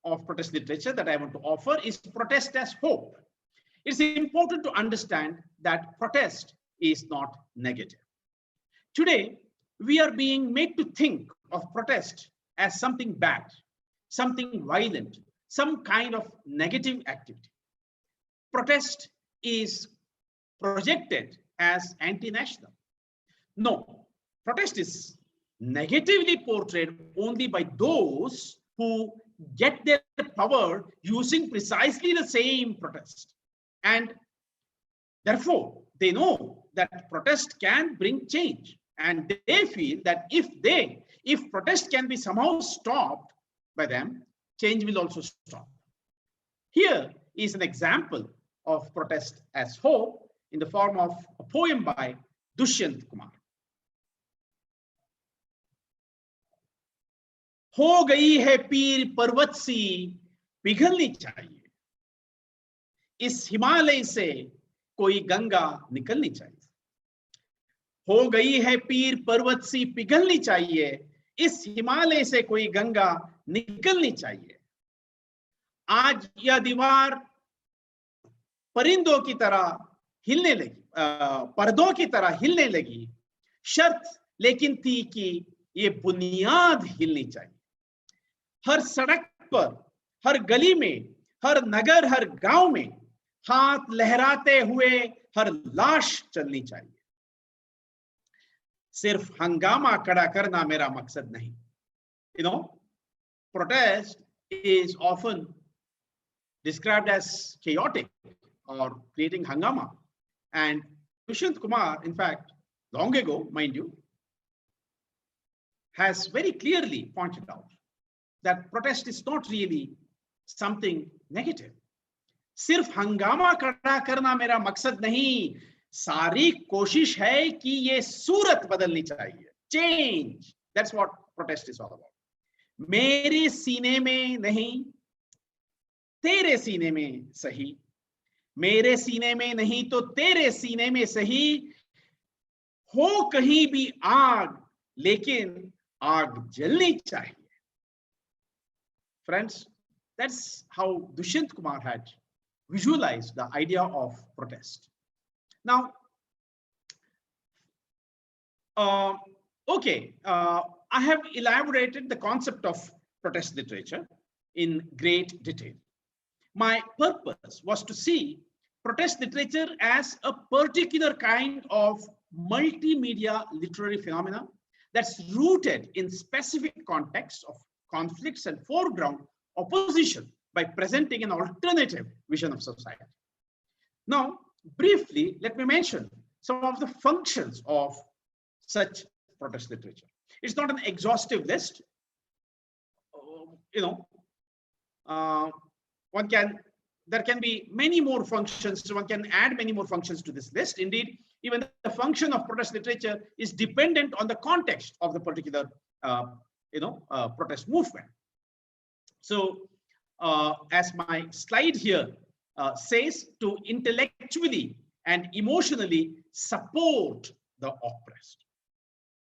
of protest literature that I want to offer is protest as hope. It's important to understand that protest is not negative. Today, we are being made to think of protest as something bad, something violent, some kind of negative activity. Protest is projected as anti-national. No, protest is negatively portrayed only by those who get their power using precisely the same protest. And therefore, they know that protest can bring change. And they feel that if protest can be somehow stopped by them, change will also stop. Here is an example of protest as hope in the form of a poem by Dushyant Kumar. हो गई है पीर पर्वत सी पिघलनी चाहिए, इस हिमालय से कोई गंगा निकलनी चाहिए, हो गई है पीर पर्वत सी पिघलनी चाहिए, इस हिमालय से कोई गंगा निकलनी चाहिए। आज यह दीवार परिंदों की तरह हिलने लगी, पर्दों की तरह हिलने लगी, शर्त लेकिन थी कि ये बुनियाद हिलनी चाहिए। हर सड़क पर, हर गली में, हर नगर, हर गांव में हाथ लहराते हुए हर लाश चलनी चाहिए। सिर्फ हंगामा खड़ा करना मेरा मकसद नहीं। You know, protest is often described as chaotic or creating hangama. And Dushyanth Kumar, in fact, long ago, mind you, has very clearly pointed out that protest is not really something negative. सिर्फ हंगामा खड़ा करना मेरा मकसद नहीं, सारी कोशिश है कि ये सूरत बदलनी चाहिए। Change, that's what protest is all about. मेरे सीने में नहीं, तेरे सीने में सही, मेरे सीने में नहीं तो तेरे सीने में सही, हो कहीं भी आग लेकिन आग जलनी चाहिए। Friends, that's how Dushyanth Kumar had visualized the idea of protest. Now, I have elaborated the concept of protest literature in great detail. My purpose was to see protest literature as a particular kind of multimedia literary phenomena that's rooted in specific contexts of conflicts and foreground opposition by presenting an alternative vision of society. Now, briefly, let me mention some of the functions of such protest literature. It's not an exhaustive list. There can be many more functions. So one can add many more functions to this list. Indeed, even the function of protest literature is dependent on the context of the particular, protest movement. So, as my slide here says, to intellectually and emotionally support the oppressed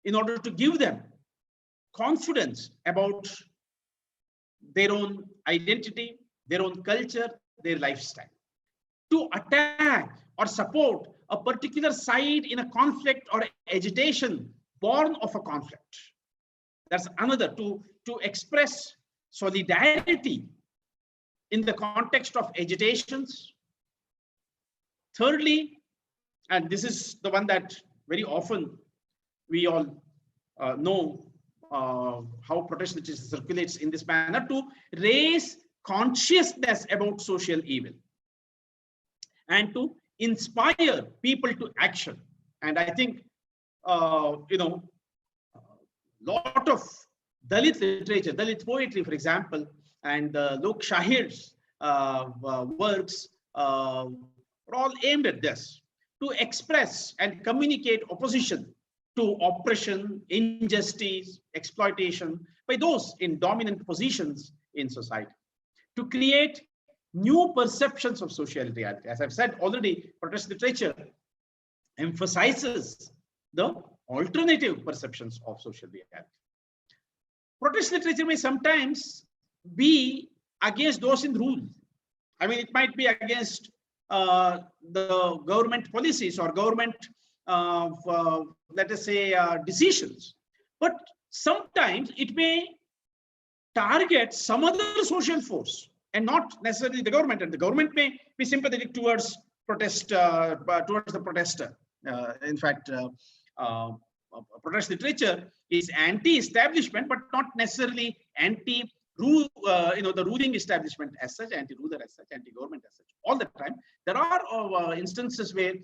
in order to give them confidence about their own identity, their own culture, their lifestyle, to attack or support a particular side in a conflict or agitation born of a conflict. That's another, to express solidarity in the context of agitations. Thirdly, and this is the one that very often we all know how protest literature circulates in this manner, to raise consciousness about social evil and to inspire people to action. And I think, lot of Dalit literature, Dalit poetry, for example, and Lok Shahir's works are all aimed at this, to express and communicate opposition to oppression, injustice, exploitation by those in dominant positions in society, to create new perceptions of social reality. As I've said already, protest literature emphasizes the alternative perceptions of social reality. Protest literature may sometimes be against those in rule. I mean, it might be against the government policies or government, let us say, decisions. But sometimes it may target some other social force and not necessarily the government. And the government may be sympathetic towards protest, towards the protester. In fact, protest literature is anti-establishment, but not necessarily anti-rule, the ruling establishment as such, anti-ruler as such, anti-government as such. All the time, there are instances where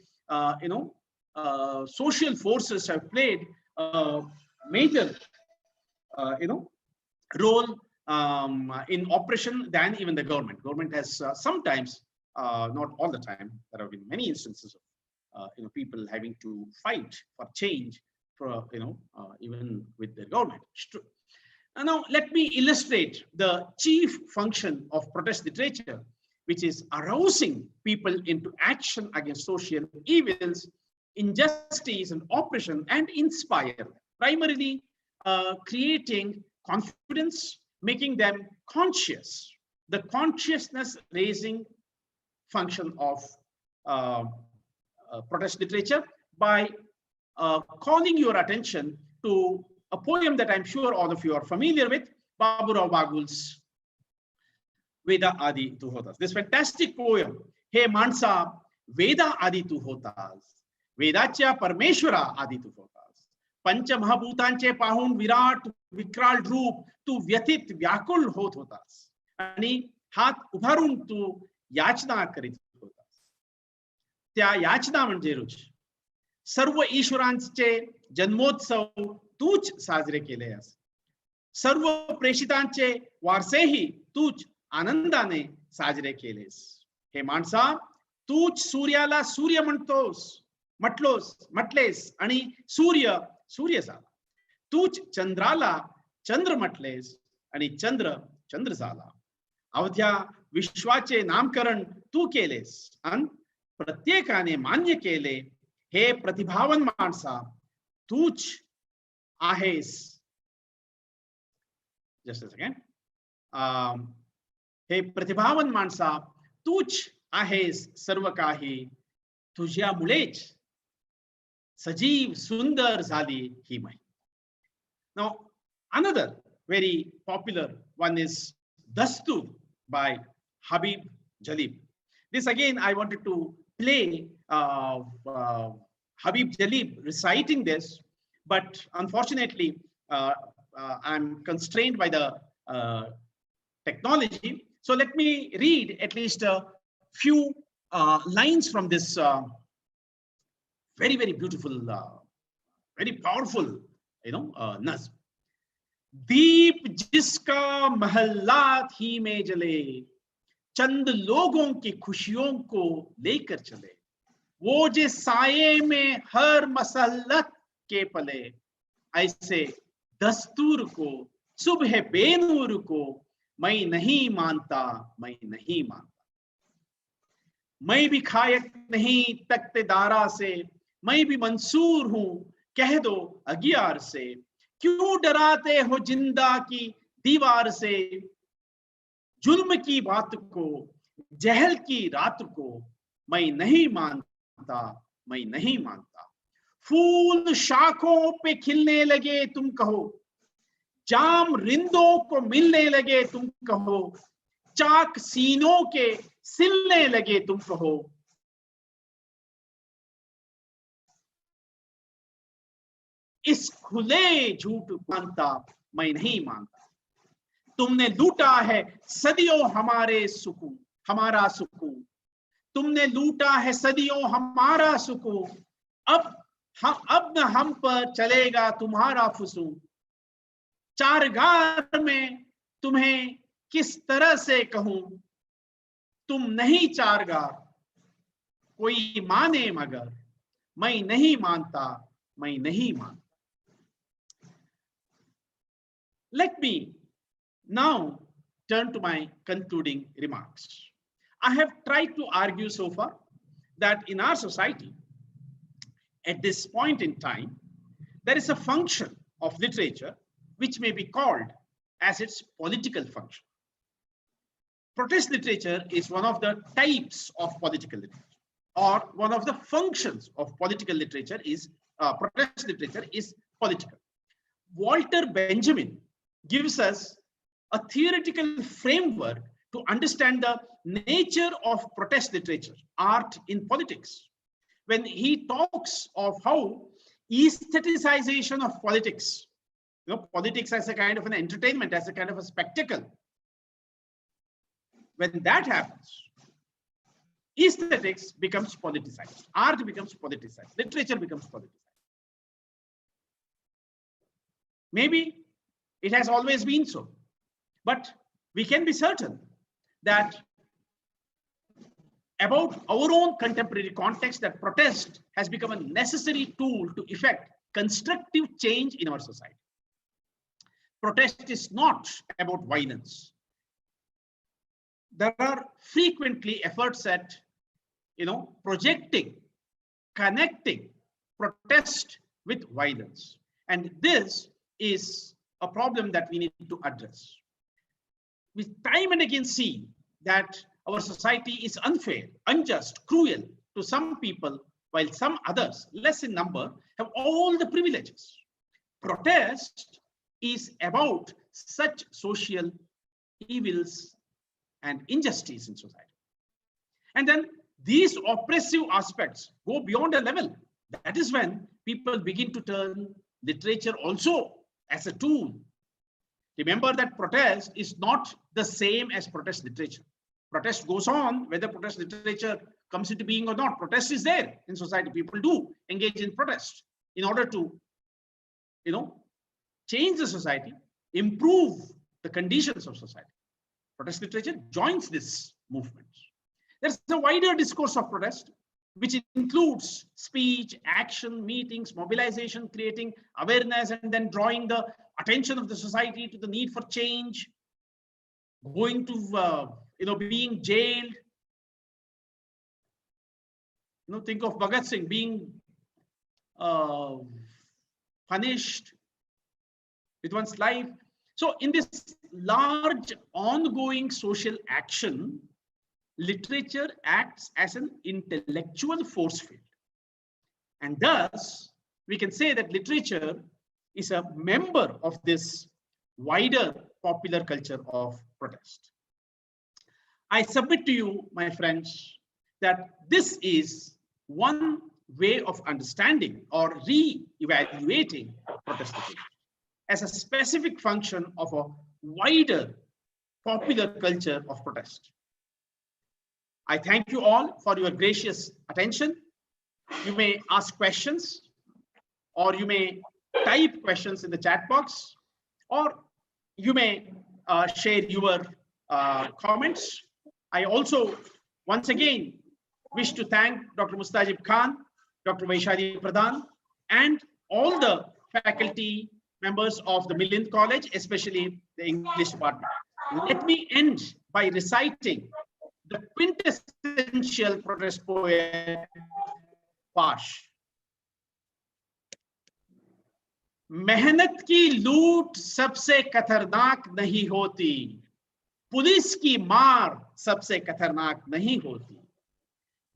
social forces have played a major, role in oppression than even the government. Government has sometimes, not all the time, there have been many instances of people having to fight for change, for even with the government. And now let me illustrate the chief function of protest literature which is arousing people into action against social evils, injustice, and oppression, and inspire, primarily creating confidence, making them conscious, the consciousness raising function of protest literature, by calling your attention to a poem that I'm sure all of you are familiar with, Baburao Bagul's Veda Adi Tu Hotas. This fantastic poem, He Mansa, Veda Adi Tu Hotas, Vedaच्या परमेश्वरा आदी तू होतास, पंच महाभूतांचे पाहून विराट विक्राळ रूप तू व्यथित व्याकुळ होत होतास आणि हात उभारून तू याचना करीत होतास. त्या याचना म्हणजे रोज सर्व ईश्वरांचे जन्मोत्सव तूच साजरे केले आहेस, सर्व प्रेषितांचे वारसेही तूच आनंदाने साजरे केलेस. हे माणसा, तूच सूर्याला सूर्य म्हटलेस आणि सूर्य सूर्य झाला. तूच चंद्राला चंद्र म्हटलेस आणि चंद्र चंद्र झाला. अवध्या विश्वाचे नामकरण तू केलेस आणि प्रत्येकाने मान्य केले. हे प्रतिभावन माणसा, तूच आहेस. Just a second. हे प्रतिभावन माणसा, तूच आहेस सर्व काही, तुझ्यामुळेच सजीव सुंदर झाली ही माई. Now, another very popular one is Dastur by Habib Jalib. This again, I wanted to play Habib Jalib reciting this, but unfortunately, I'm constrained by the technology. So let me read at least a few lines from this very, very beautiful, very powerful, nazm. दीप जिसका महल्लात ही में जले, चंद लोगों की खुशियों को लेकर चले, वो जे साये में हर मसल्लत के पले, ऐसे दस्तूर को सुबह बेनूर को मैं नहीं मानता, मैं नहीं मानता. मैं भी खायक नहीं तख्ते दारा से, मैं भी मंसूर हूं कह दो अगियार से. क्यों डराते हो जिंदा की दीवार से, जुल्म की बात को, जहल की रात को मैं नहीं मानता, मैं नहीं मानता. फूल शाखों पे खिलने लगे तुम कहो, जाम रिंदों को मिलने लगे तुम कहो, चाक सीनों के सिलने लगे तुम कहो. इस खुले झूठ मानता मैं नहीं मानता. तुमने लूटा है सदियों हमारे सुकून, हमारा सुकून. तुमने लूटा है सदियों हमारा सुकून. अब न हम पर चलेगा तुम्हारा फुसून. चारगार में तुम्हें किस तरह से कहूं, तुम नहीं चारगार कोई माने मगर, मैं नहीं मानता, मैं नहीं मानता. Let me now turn to my concluding remarks. I have tried to argue so far that in our society, at this point in time, there is a function of literature which may be called as its political function. Protest literature is one of the types of political literature, or one of the functions of political literature is protest literature is political. Walter Benjamin gives us a theoretical framework to understand the nature of protest literature, art in politics, when he talks of how aestheticization of politics, politics as a kind of an entertainment, as a kind of a spectacle, when that happens, aesthetics becomes politicized, art becomes politicized, literature becomes politicized. Maybe it has always been so, but we can be certain that about our own contemporary context, that protest has become a necessary tool to effect constructive change in our society. Protest is not about violence. there are frequently efforts at, projecting, connecting protest with violence. And this is a problem that we need to address. We time and again see that our society is unfair, unjust, cruel to some people, while some others, less in number, have all the privileges. Protest is about such social evils and injustice in society. And then these oppressive aspects go beyond a level. That is when people begin to turn literature also as a tool. Remember that protest is not the same as protest literature. Protest goes on whether protest literature comes into being or not. Protest is there in society. People do engage in protest in order to, change the society, improve the conditions of society. Protest literature joins this movement. There's a wider discourse of protest, which includes speech, action, meetings, mobilization, creating awareness, and then drawing the attention of the society to the need for change, going to, being jailed. Think of Bhagat Singh being punished with one's life. So in this large ongoing social action, literature acts as an intellectual force field. And thus, we can say that literature is a member of this wider popular culture of protest. I submit to you, my friends, that this is one way of understanding or re-evaluating protest literature as a specific function of a wider popular culture of protest. I thank you all for your gracious attention. You may ask questions, or you may type questions in the chat box, or you may share your comments. I also, once again, wish to thank Dr. Mustajib Khan, Dr. Vaishali Pradhan, and all the faculty members of the Milind College, especially the English department. Let me end by reciting the quintessential protest poem, Pash. मेहनत की लूट सबसे खतरनाक नहीं होती, police की मार सबसे खतरनाक नहीं होती,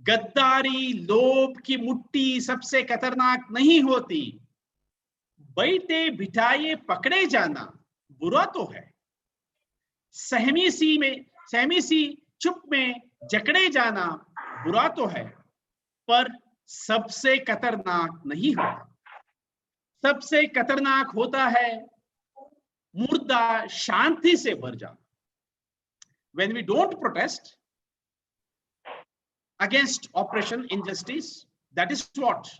गद्दारी लोभ की मुट्ठी सबसे खतरनाक नहीं होती, बैठे बिठाए पकड़े जाना बुरा तो है, सहमी सी चुप में जकड़े जाना बुरा तो है, पर सबसे खतरनाक नहीं होता। सबसे खतरनाक होता है मुर्दा शांति से भर जाना। When we don't protest against oppression, injustice, that is what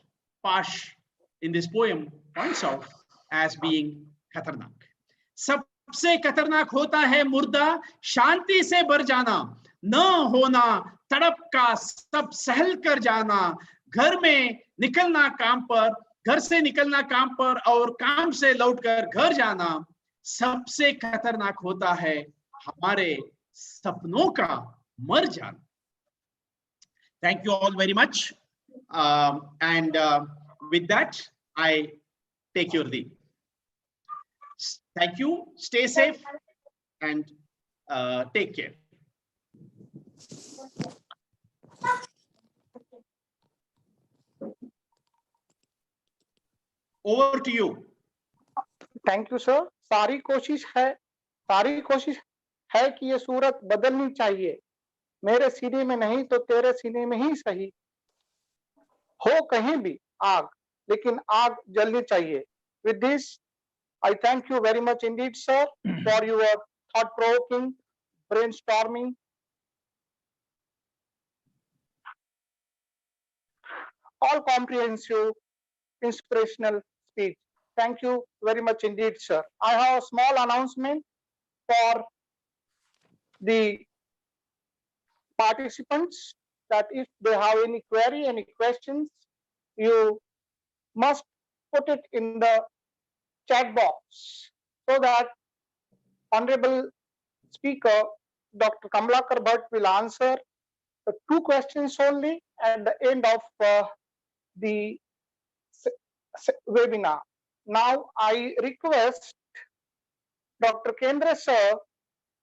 Pash in this poem points out as being खतरनाक। सबसे खतरनाक होता है मुर्दा शांति से भर जाना, न होना तड़प का सब सहल कर जाना, घर में निकलना काम पर, घर से निकलना काम पर और काम से लौटकर घर जाना, सबसे खतरनाक होता है हमारे सपनों का मर जाना। Thank you all very much, and with that I take your leave. Thank you, stay safe and take care. Over to you. Thank you sir. सारी कोशिश है कि ये सूरत बदलनी चाहिए, मेरे सीने में नहीं तो तेरे सीने में ही सही, हो कहीं भी आग लेकिन आग जलनी चाहिए। With this I thank you very much indeed, sir, for your thought-provoking, brainstorming, all-comprehensive, inspirational speech. Thank you very much indeed, sir. I have a small announcement for the participants that if they have any query, any questions, you must put it in the chat box so that Honorable Speaker Dr. Kamalakar Bhat will answer two questions only at the end of the webinar. Now I request Dr. Kendra sir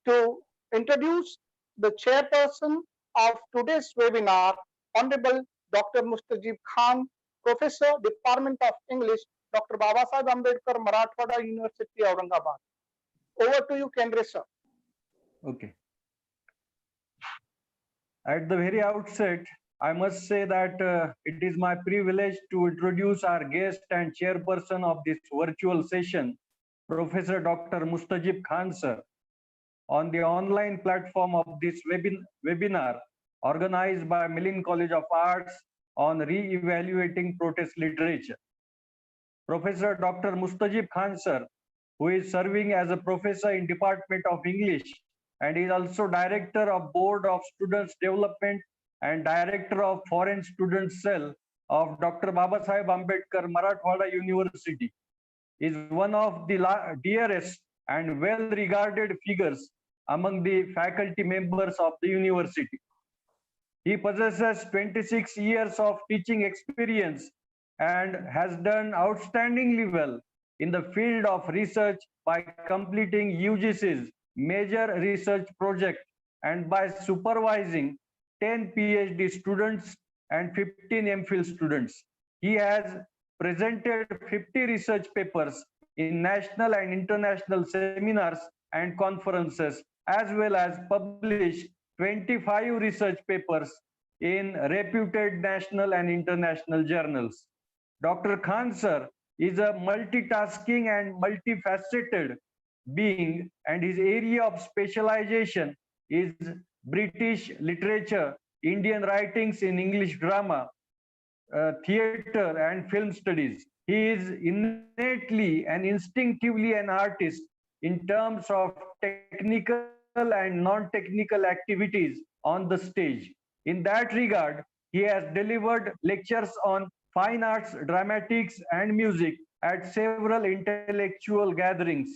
to introduce the chairperson of today's webinar, Honorable Dr. Mustajib Khan, Professor, Department of English, Dr. Babasaheb Ambedkar, Marathwada University, Aurangabad. Over to you, Kendra sir. Okay. At the very outset, I must say that it is my privilege to introduce our guest and chairperson of this virtual session, Professor Dr. Mustajib Khan sir, on the online platform of this webinar organized by Milind College of Arts on re-evaluating protest literature. Professor Dr. Mustajib Khan sir, who is serving as a professor in Department of English and is also Director of Board of Students Development and Director of Foreign Students Cell of Dr. Babasaheb Ambedkar Marathwada University, is one of the dearest and well-regarded figures among the faculty members of the university. He possesses 26 years of teaching experience and has done outstandingly well in the field of research by completing UGC's major research project and by supervising 10 PhD students and 15 MPhil students. He has presented 50 research papers in national and international seminars and conferences, as well as published 25 research papers in reputed national and international journals. Dr. Khan sir is a multitasking and multifaceted being, and his area of specialization is British literature, Indian writings in English drama, theater and film studies. He is innately and instinctively an artist in terms of technical and non-technical activities on the stage. In that regard, he has delivered lectures on fine arts, dramatics, and music at several intellectual gatherings,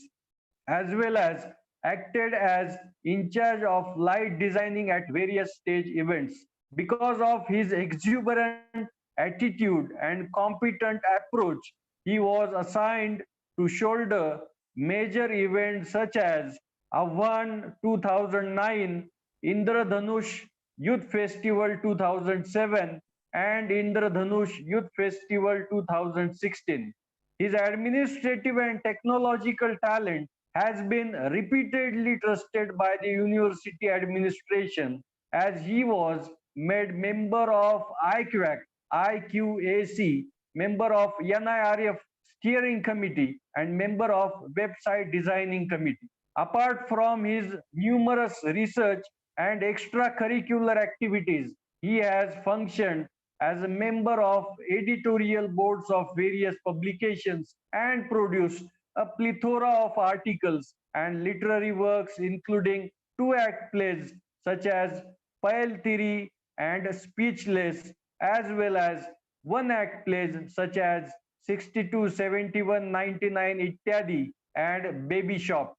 as well as acted as in charge of light designing at various stage events. Because of his exuberant attitude and competent approach, he was assigned to shoulder major events such as Ahvan 2009, Indradhanush Youth Festival 2007, and Indradhanush Youth Festival 2016. His administrative and technological talent has been repeatedly trusted by the university administration, as he was made member of IQAC, member of NIRF steering committee, and member of website designing committee. Apart from his numerous research and extracurricular activities, he has functioned as a member of editorial boards of various publications and produced a plethora of articles and literary works, including 2-act plays such as Payal Tiri and Speechless, as well as 1-act plays such as 62, 71, 99, Ityadi, and Baby Shop.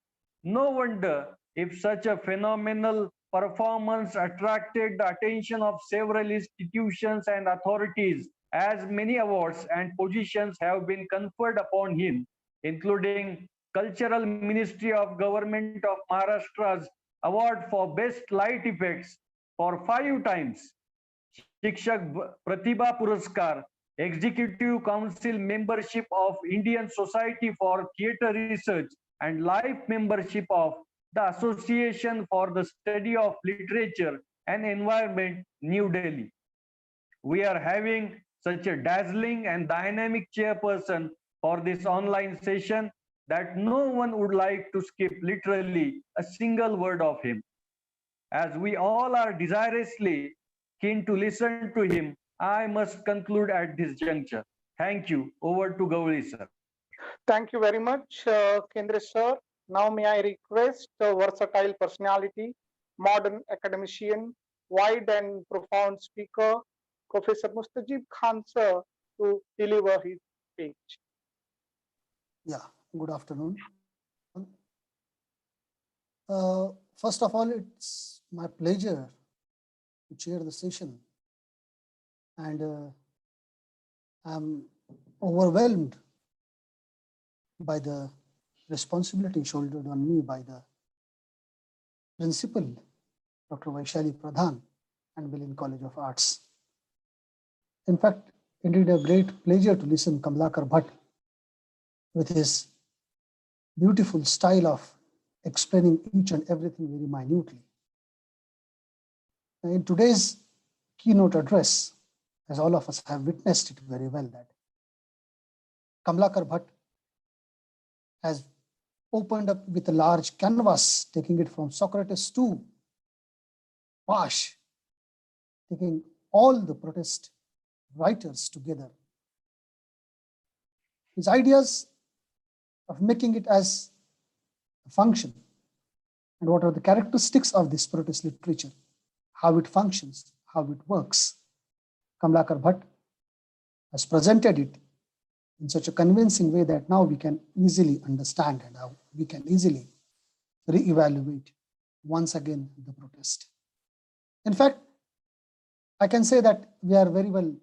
No wonder if such a phenomenal performance attracted the attention of several institutions and authorities, as many awards and positions have been conferred upon him, including Cultural Ministry of Government of Maharashtra's Award for Best Light Effects for 5 times, Shikshak Pratibha Puraskar, Executive Council membership of Indian Society for Theatre Research, and life membership of the Association for the Study of Literature and Environment, New Delhi. We are having such a dazzling and dynamic chairperson for this online session that no one would like to skip literally a single word of him. As we all are desiriously keen to listen to him, I must conclude at this juncture. Thank you. Over to Gauri sir. Thank you very much, Kendra sir. Now may I request a versatile personality, modern academician, wide and profound speaker, Professor Mustajib Khan sir, to deliver his speech. Yeah, good afternoon. First of all, it's my pleasure to chair the session, and I'm overwhelmed by the responsibility shouldered on me by the principal, Dr. Vaishali Pradhan, and Milind College of Arts. In fact, indeed a great pleasure to listen Kamalakar Bhat with his beautiful style of explaining each and everything very minutely. In today's keynote address, as all of us have witnessed it very well, that Kamalakar Bhat has opened up with a large canvas, taking it from Socrates to Pash, taking all the protest writers together. His ideas of making it as a function, and what are the characteristics of this protest literature, how it functions, how it works. Kamalakar Bhat has presented it in such a convincing way that now we can easily understand and how we can easily reevaluate once again the protest. In fact, I can say that we are very well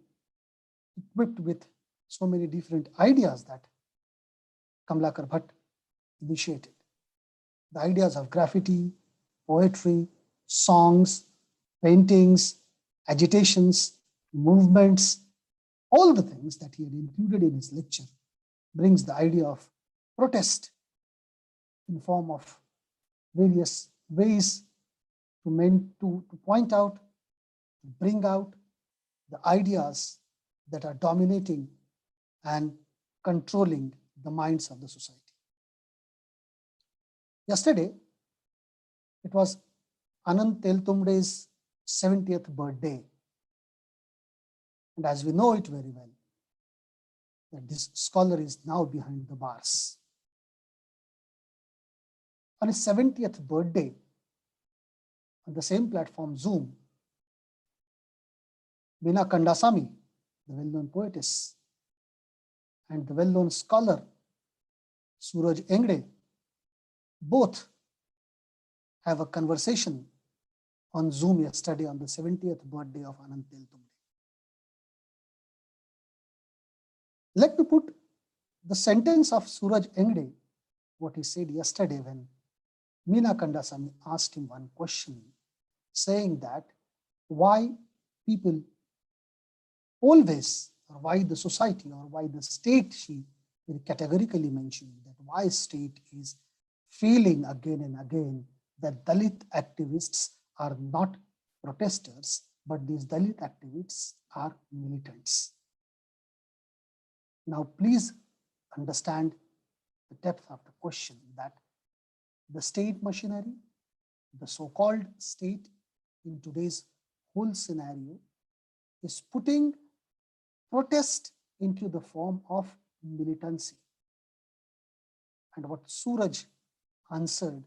equipped with so many different ideas that Kamalakar Bhat initiated. The ideas of graffiti, poetry, songs, paintings, agitations, movements, all the things that he had included in his lecture brings the idea of protest in form of various ways to point out, to bring out the ideas that are dominating and controlling the minds of the society. Yesterday, it was Anand Teltumde's 70th birthday. And as we know it very well, that this scholar is now behind the bars. On his 70th birthday, on the same platform, Zoom, Meena Kandasamy, the well-known poetess, and the well-known scholar, Suraj Engde, both have a conversation on Zoom yesterday on the 70th birthday of Anand Teltumde. Let me put the sentence of Suraj Engde, what he said yesterday when Meena Kandasamy asked him one question, saying that why people always, or why the society, or why the state, she very categorically mentioned that why state is feeling again and again that Dalit activists are not protesters, but these Dalit activists are militants. Now, please understand the depth of the question, that the state machinery, the so-called state in today's whole scenario, is putting protest into the form of militancy. And what Suraj answered,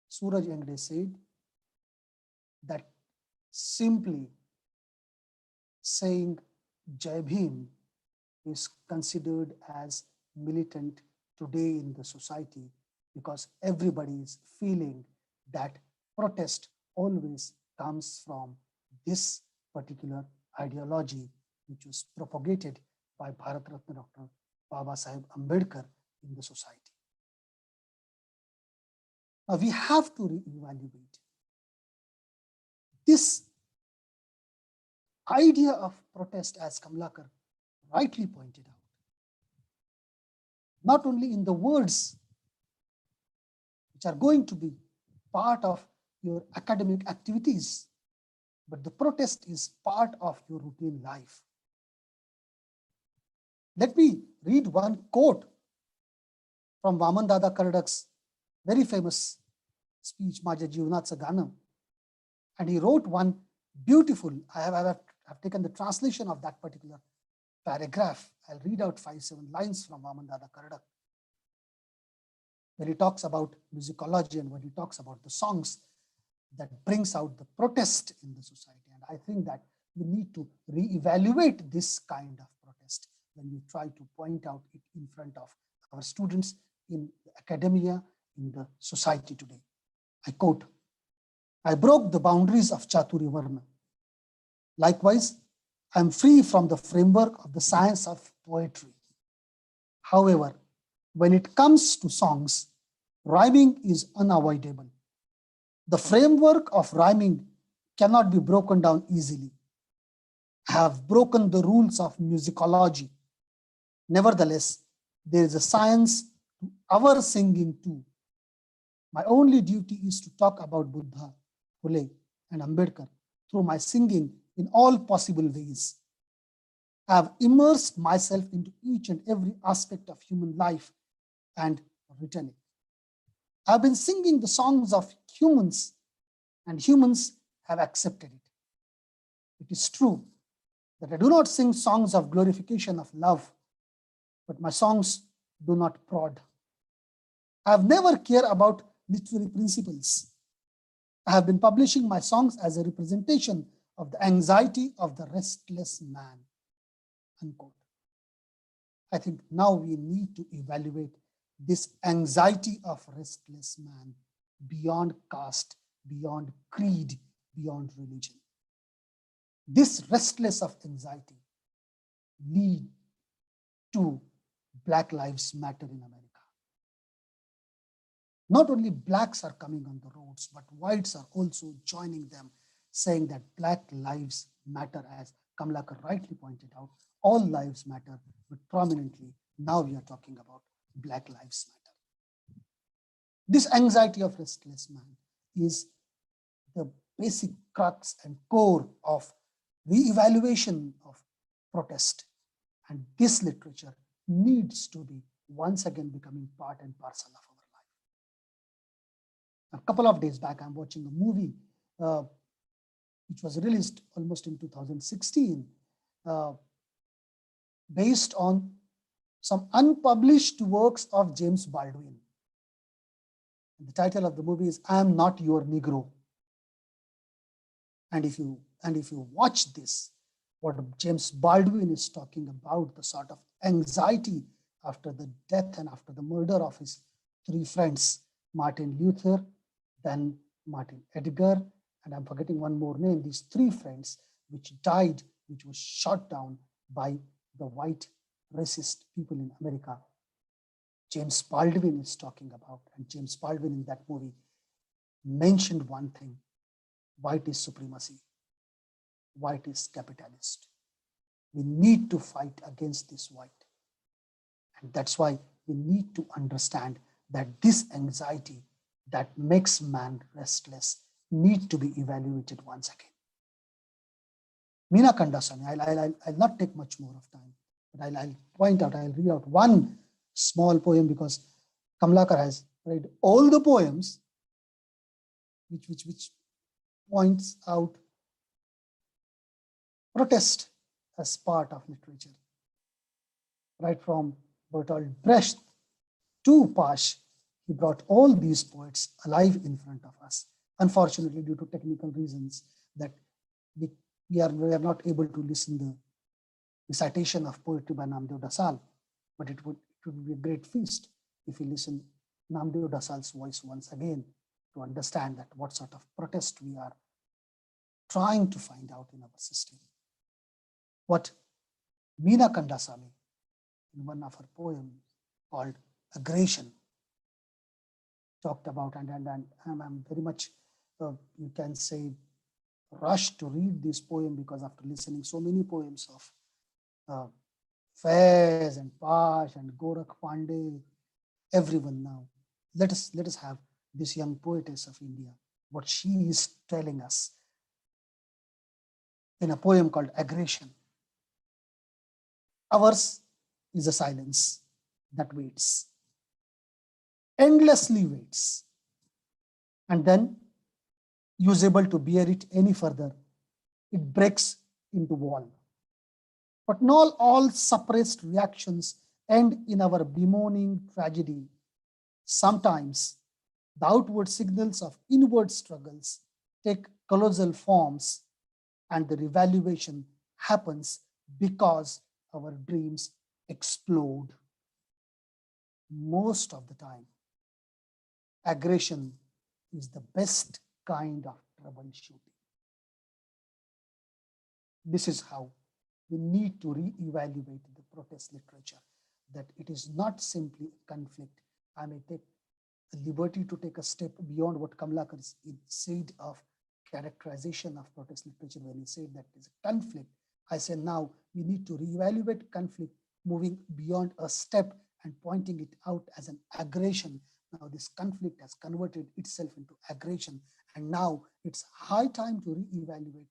Suraj Engde said that simply saying Jai Bhim is considered as militant today in the society, because everybody is feeling that protest always comes from this particular ideology, which was propagated by Bharat Ratna Dr. Baba Saheb Ambedkar in the society. Now we have to reevaluate this idea of protest, as Kamalakar rightly pointed out, not only in the words which are going to be part of your academic activities, but the protest is part of your routine life. Let me read one quote from Vaman Dada Kardak's very famous speech, माझ्या जीवनाचं गाणं. And he wrote one beautiful, I have taken the translation of that particular paragraph. I'll read out 5-7 lines from Vaman Dada Kardak, where he talks about musicology and when he talks about the songs that brings out the protest in the society. And I think that we need to reevaluate this kind of protest when we try to point out it in front of our students in the academia, in the society today. I quote, I broke the boundaries of Chaturi Varna. Likewise, I am free from the framework of the science of poetry. However, when it comes to songs, rhyming is unavoidable. The framework of rhyming cannot be broken down easily. I have broken the rules of musicology. Nevertheless, there is a science to our singing too. My only duty is to talk about Buddha, Phule, and Ambedkar through my singing in all possible ways. I have immersed myself into each and every aspect of human life and written it. I have been singing the songs of humans, and humans have accepted it. It is true that I do not sing songs of glorification of love, but my songs do not prod. I have never cared about literary principles. I have been publishing my songs as a representation of the anxiety of the restless man. Unquote. I think now we need to evaluate this anxiety of restless man beyond caste, beyond creed, beyond religion. This restless of anxiety lead to Black Lives Matter in America. Not only blacks are coming on the roads, but whites are also joining them, saying that Black lives matter, as Kamalakar rightly pointed out. All lives matter, but prominently now we are talking about Black Lives Matter. This anxiety of restless man is the basic crux and core of re-evaluation of protest. And this literature needs to be once again becoming part and parcel of our life. A couple of days back, I'm watching a movie which was released almost in 2016, based on some unpublished works of James Baldwin. And the title of the movie is I Am Not Your Negro. And if you watch this, what James Baldwin is talking about, the sort of anxiety after the death and after the murder of his three friends, Martin Luther, then Martin Edgar, and I'm forgetting one more name, these three friends which died, which was shot down by the white racist people in America. James Baldwin is talking about, and James Baldwin in that movie mentioned one thing: white is supremacy, white is capitalist. We need to fight against this white. And that's why we need to understand that this anxiety that makes man restless need to be evaluated once again. Meena Kandasamy, I'll not take much more of time, but I'll point out, I'll read out one small poem, because Kamalakar has read all the poems which points out protest as part of literature. Right from Bertolt Brecht to Pasch, he brought all these poets alive in front of us. Unfortunately, due to technical reasons, that we are not able to listen the recitation of poetry by Namdev Dasal, but it would be a great feast if we listen Namdev Dasal's voice once again to understand that what sort of protest we are trying to find out in our system. What Meena Kandasamy, in one of her poems called Aggression, talked about, and I'm very much, you can say, rushed to read this poem, because after listening so many poems of Faiz and Pasch and Gorakh Pandey, everyone now, let us have this young poetess of India, what she is telling us in a poem called Aggression. Ours is a silence that waits, endlessly waits, and then usable to bear it any further, it breaks into wall. But not all suppressed reactions end in our bemoaning tragedy. Sometimes the outward signals of inward struggles take colossal forms, and the revaluation happens because our dreams explode. Most of the time, aggression is the best kind of troubleshooting. This is how we need to re-evaluate the protest literature, that it is not simply a conflict. I may take the liberty to take a step beyond what Kamalakar said of characterization of protest literature when he said that it is a conflict. I say now we need to re-evaluate conflict, moving beyond a step and pointing it out as an aggression. Now this conflict has converted itself into aggression, and now it's high time to re-evaluate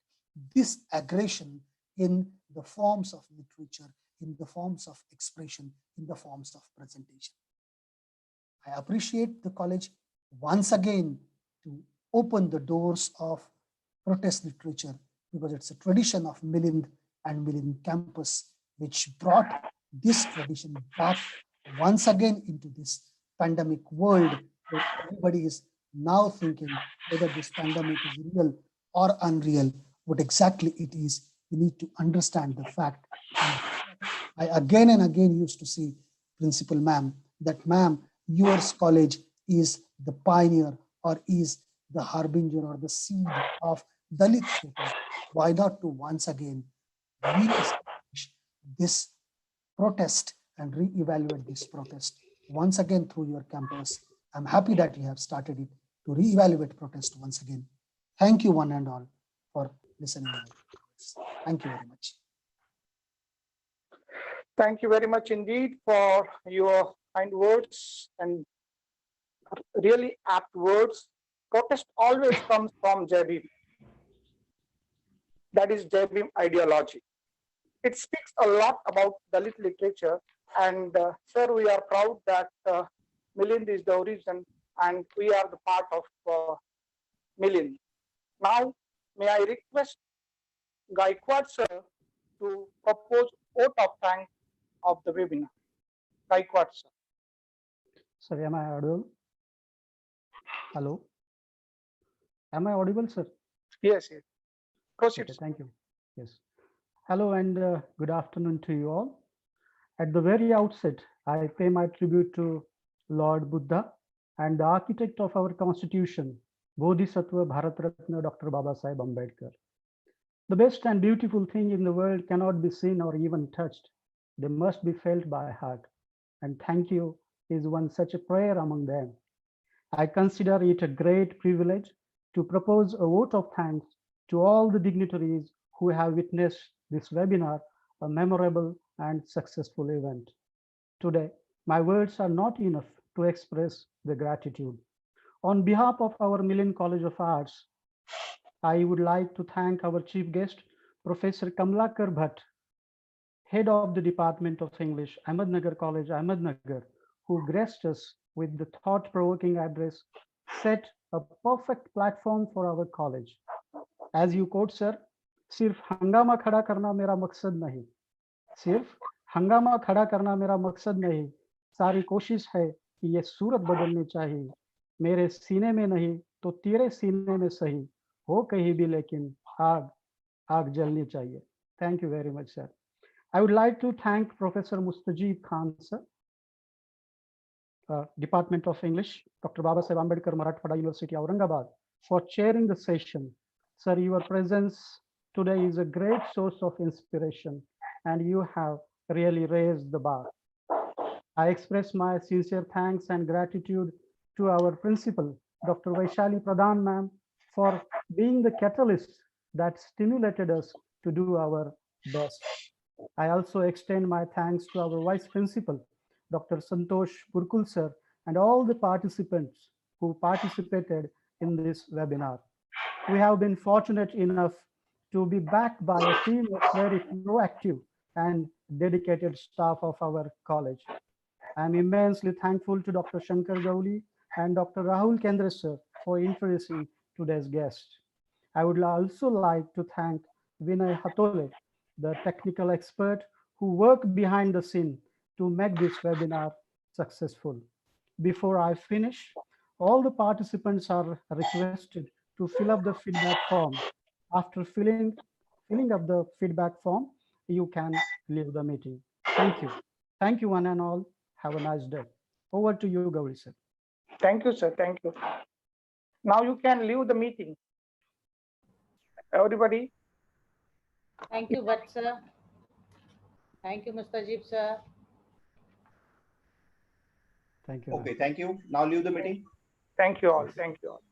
this aggression in the forms of literature, in the forms of expression, in the forms of presentation. I appreciate the college once again to open the doors of protest literature, because it's a tradition of Milind and Milind campus, which brought this tradition back once again into this pandemic world, where everybody is now thinking whether this pandemic is real or unreal, what exactly it is. We need to understand the fact. I again and again used to say, Principal Ma'am, that ma'am, yours college is the pioneer or is the harbinger or the seed of Dalit theatre. Why not to once again re-establish this protest and re-evaluate this protest once again through your campus? I'm happy that you have started it to re-evaluate protest once again. Thank you one and all for listening. Thank you very much. Thank you very much indeed for your kind words and really apt words. Protest always comes from Jai Bhim. That is Jai Bhim ideology. It speaks a lot about Dalit literature, and sir, we are proud that Milind is the origin and we are the part of Milind. Now, may I request Gaikwad sir to propose vote of thanks of the webinar. Gaikwad sir. Sir, am I audible? Hello? Am I audible, sir? Yes, yes. Proceed. Okay, thank you. Yes. Hello and good afternoon to you all. At the very outset, I pay my tribute to Lord Buddha and the architect of our constitution, Bodhisattva Bharat Ratna Dr. Babasaheb Ambedkar. The best and beautiful thing in the world cannot be seen or even touched. They must be felt by heart. And thank you is one such a prayer among them. I consider it a great privilege to propose a vote of thanks to all the dignitaries who have witnessed this webinar, a memorable and successful event. Today, my words are not enough to express the gratitude. On behalf of our Milind College of Arts, I would like to thank our chief guest, Professor Kamalakar Bhat, head of the Department of English, Ahmednagar College, Ahmednagar, who graced us with the thought-provoking address, set a perfect platform for our college. As you quote, sir, सिर्फ हंगामा खड़ा करना मेरा मकसद नहीं, सिर्फ हंगामा खड़ा करना मेरा मकसद नहीं, सारी कोशिश है कि ये सूरत बदलनी चाहिए, मेरे सीने में नहीं तो तेरे सीने में सही, हो कहीं भी लेकिन आग आग जलनी चाहिए. Thank you very much, sir. I would like to thank Professor Mustajib Khan, sir, Department of English, Dr. Babasaheb Ambedkar, Marathwada University, Aurangabad, for chairing the session. Sir, your presence today is a great source of inspiration, and you have really raised the bar. I express my sincere thanks and gratitude to our principal, Dr. Vaishali Pradhan ma'am, for being the catalyst that stimulated us to do our best. I also extend my thanks to our vice principal, Dr. Santosh Burkul sir, and all the participants who participated in this webinar. We have been fortunate enough to be backed by a team of very proactive and dedicated staff of our college. I am immensely thankful to Dr. Shankar Gauli and Dr. Rahul Kendre sir for introducing today's guest. I would also like to thank Vinay Hatole, the technical expert who worked behind the scene to make this webinar successful. Before I finish, all the participants are requested to fill up the feedback form. After filling up the feedback form, you can leave the meeting. Thank you. Thank you one and all. Have a nice day. Over to you, Gauri sir. Thank you, sir. Thank you. Now you can leave the meeting. Everybody. Thank you, Bhat sir. Thank you, Mustajib sir. Thank you. Okay, thank you. Now leave the meeting. Thank you all. Thank you all.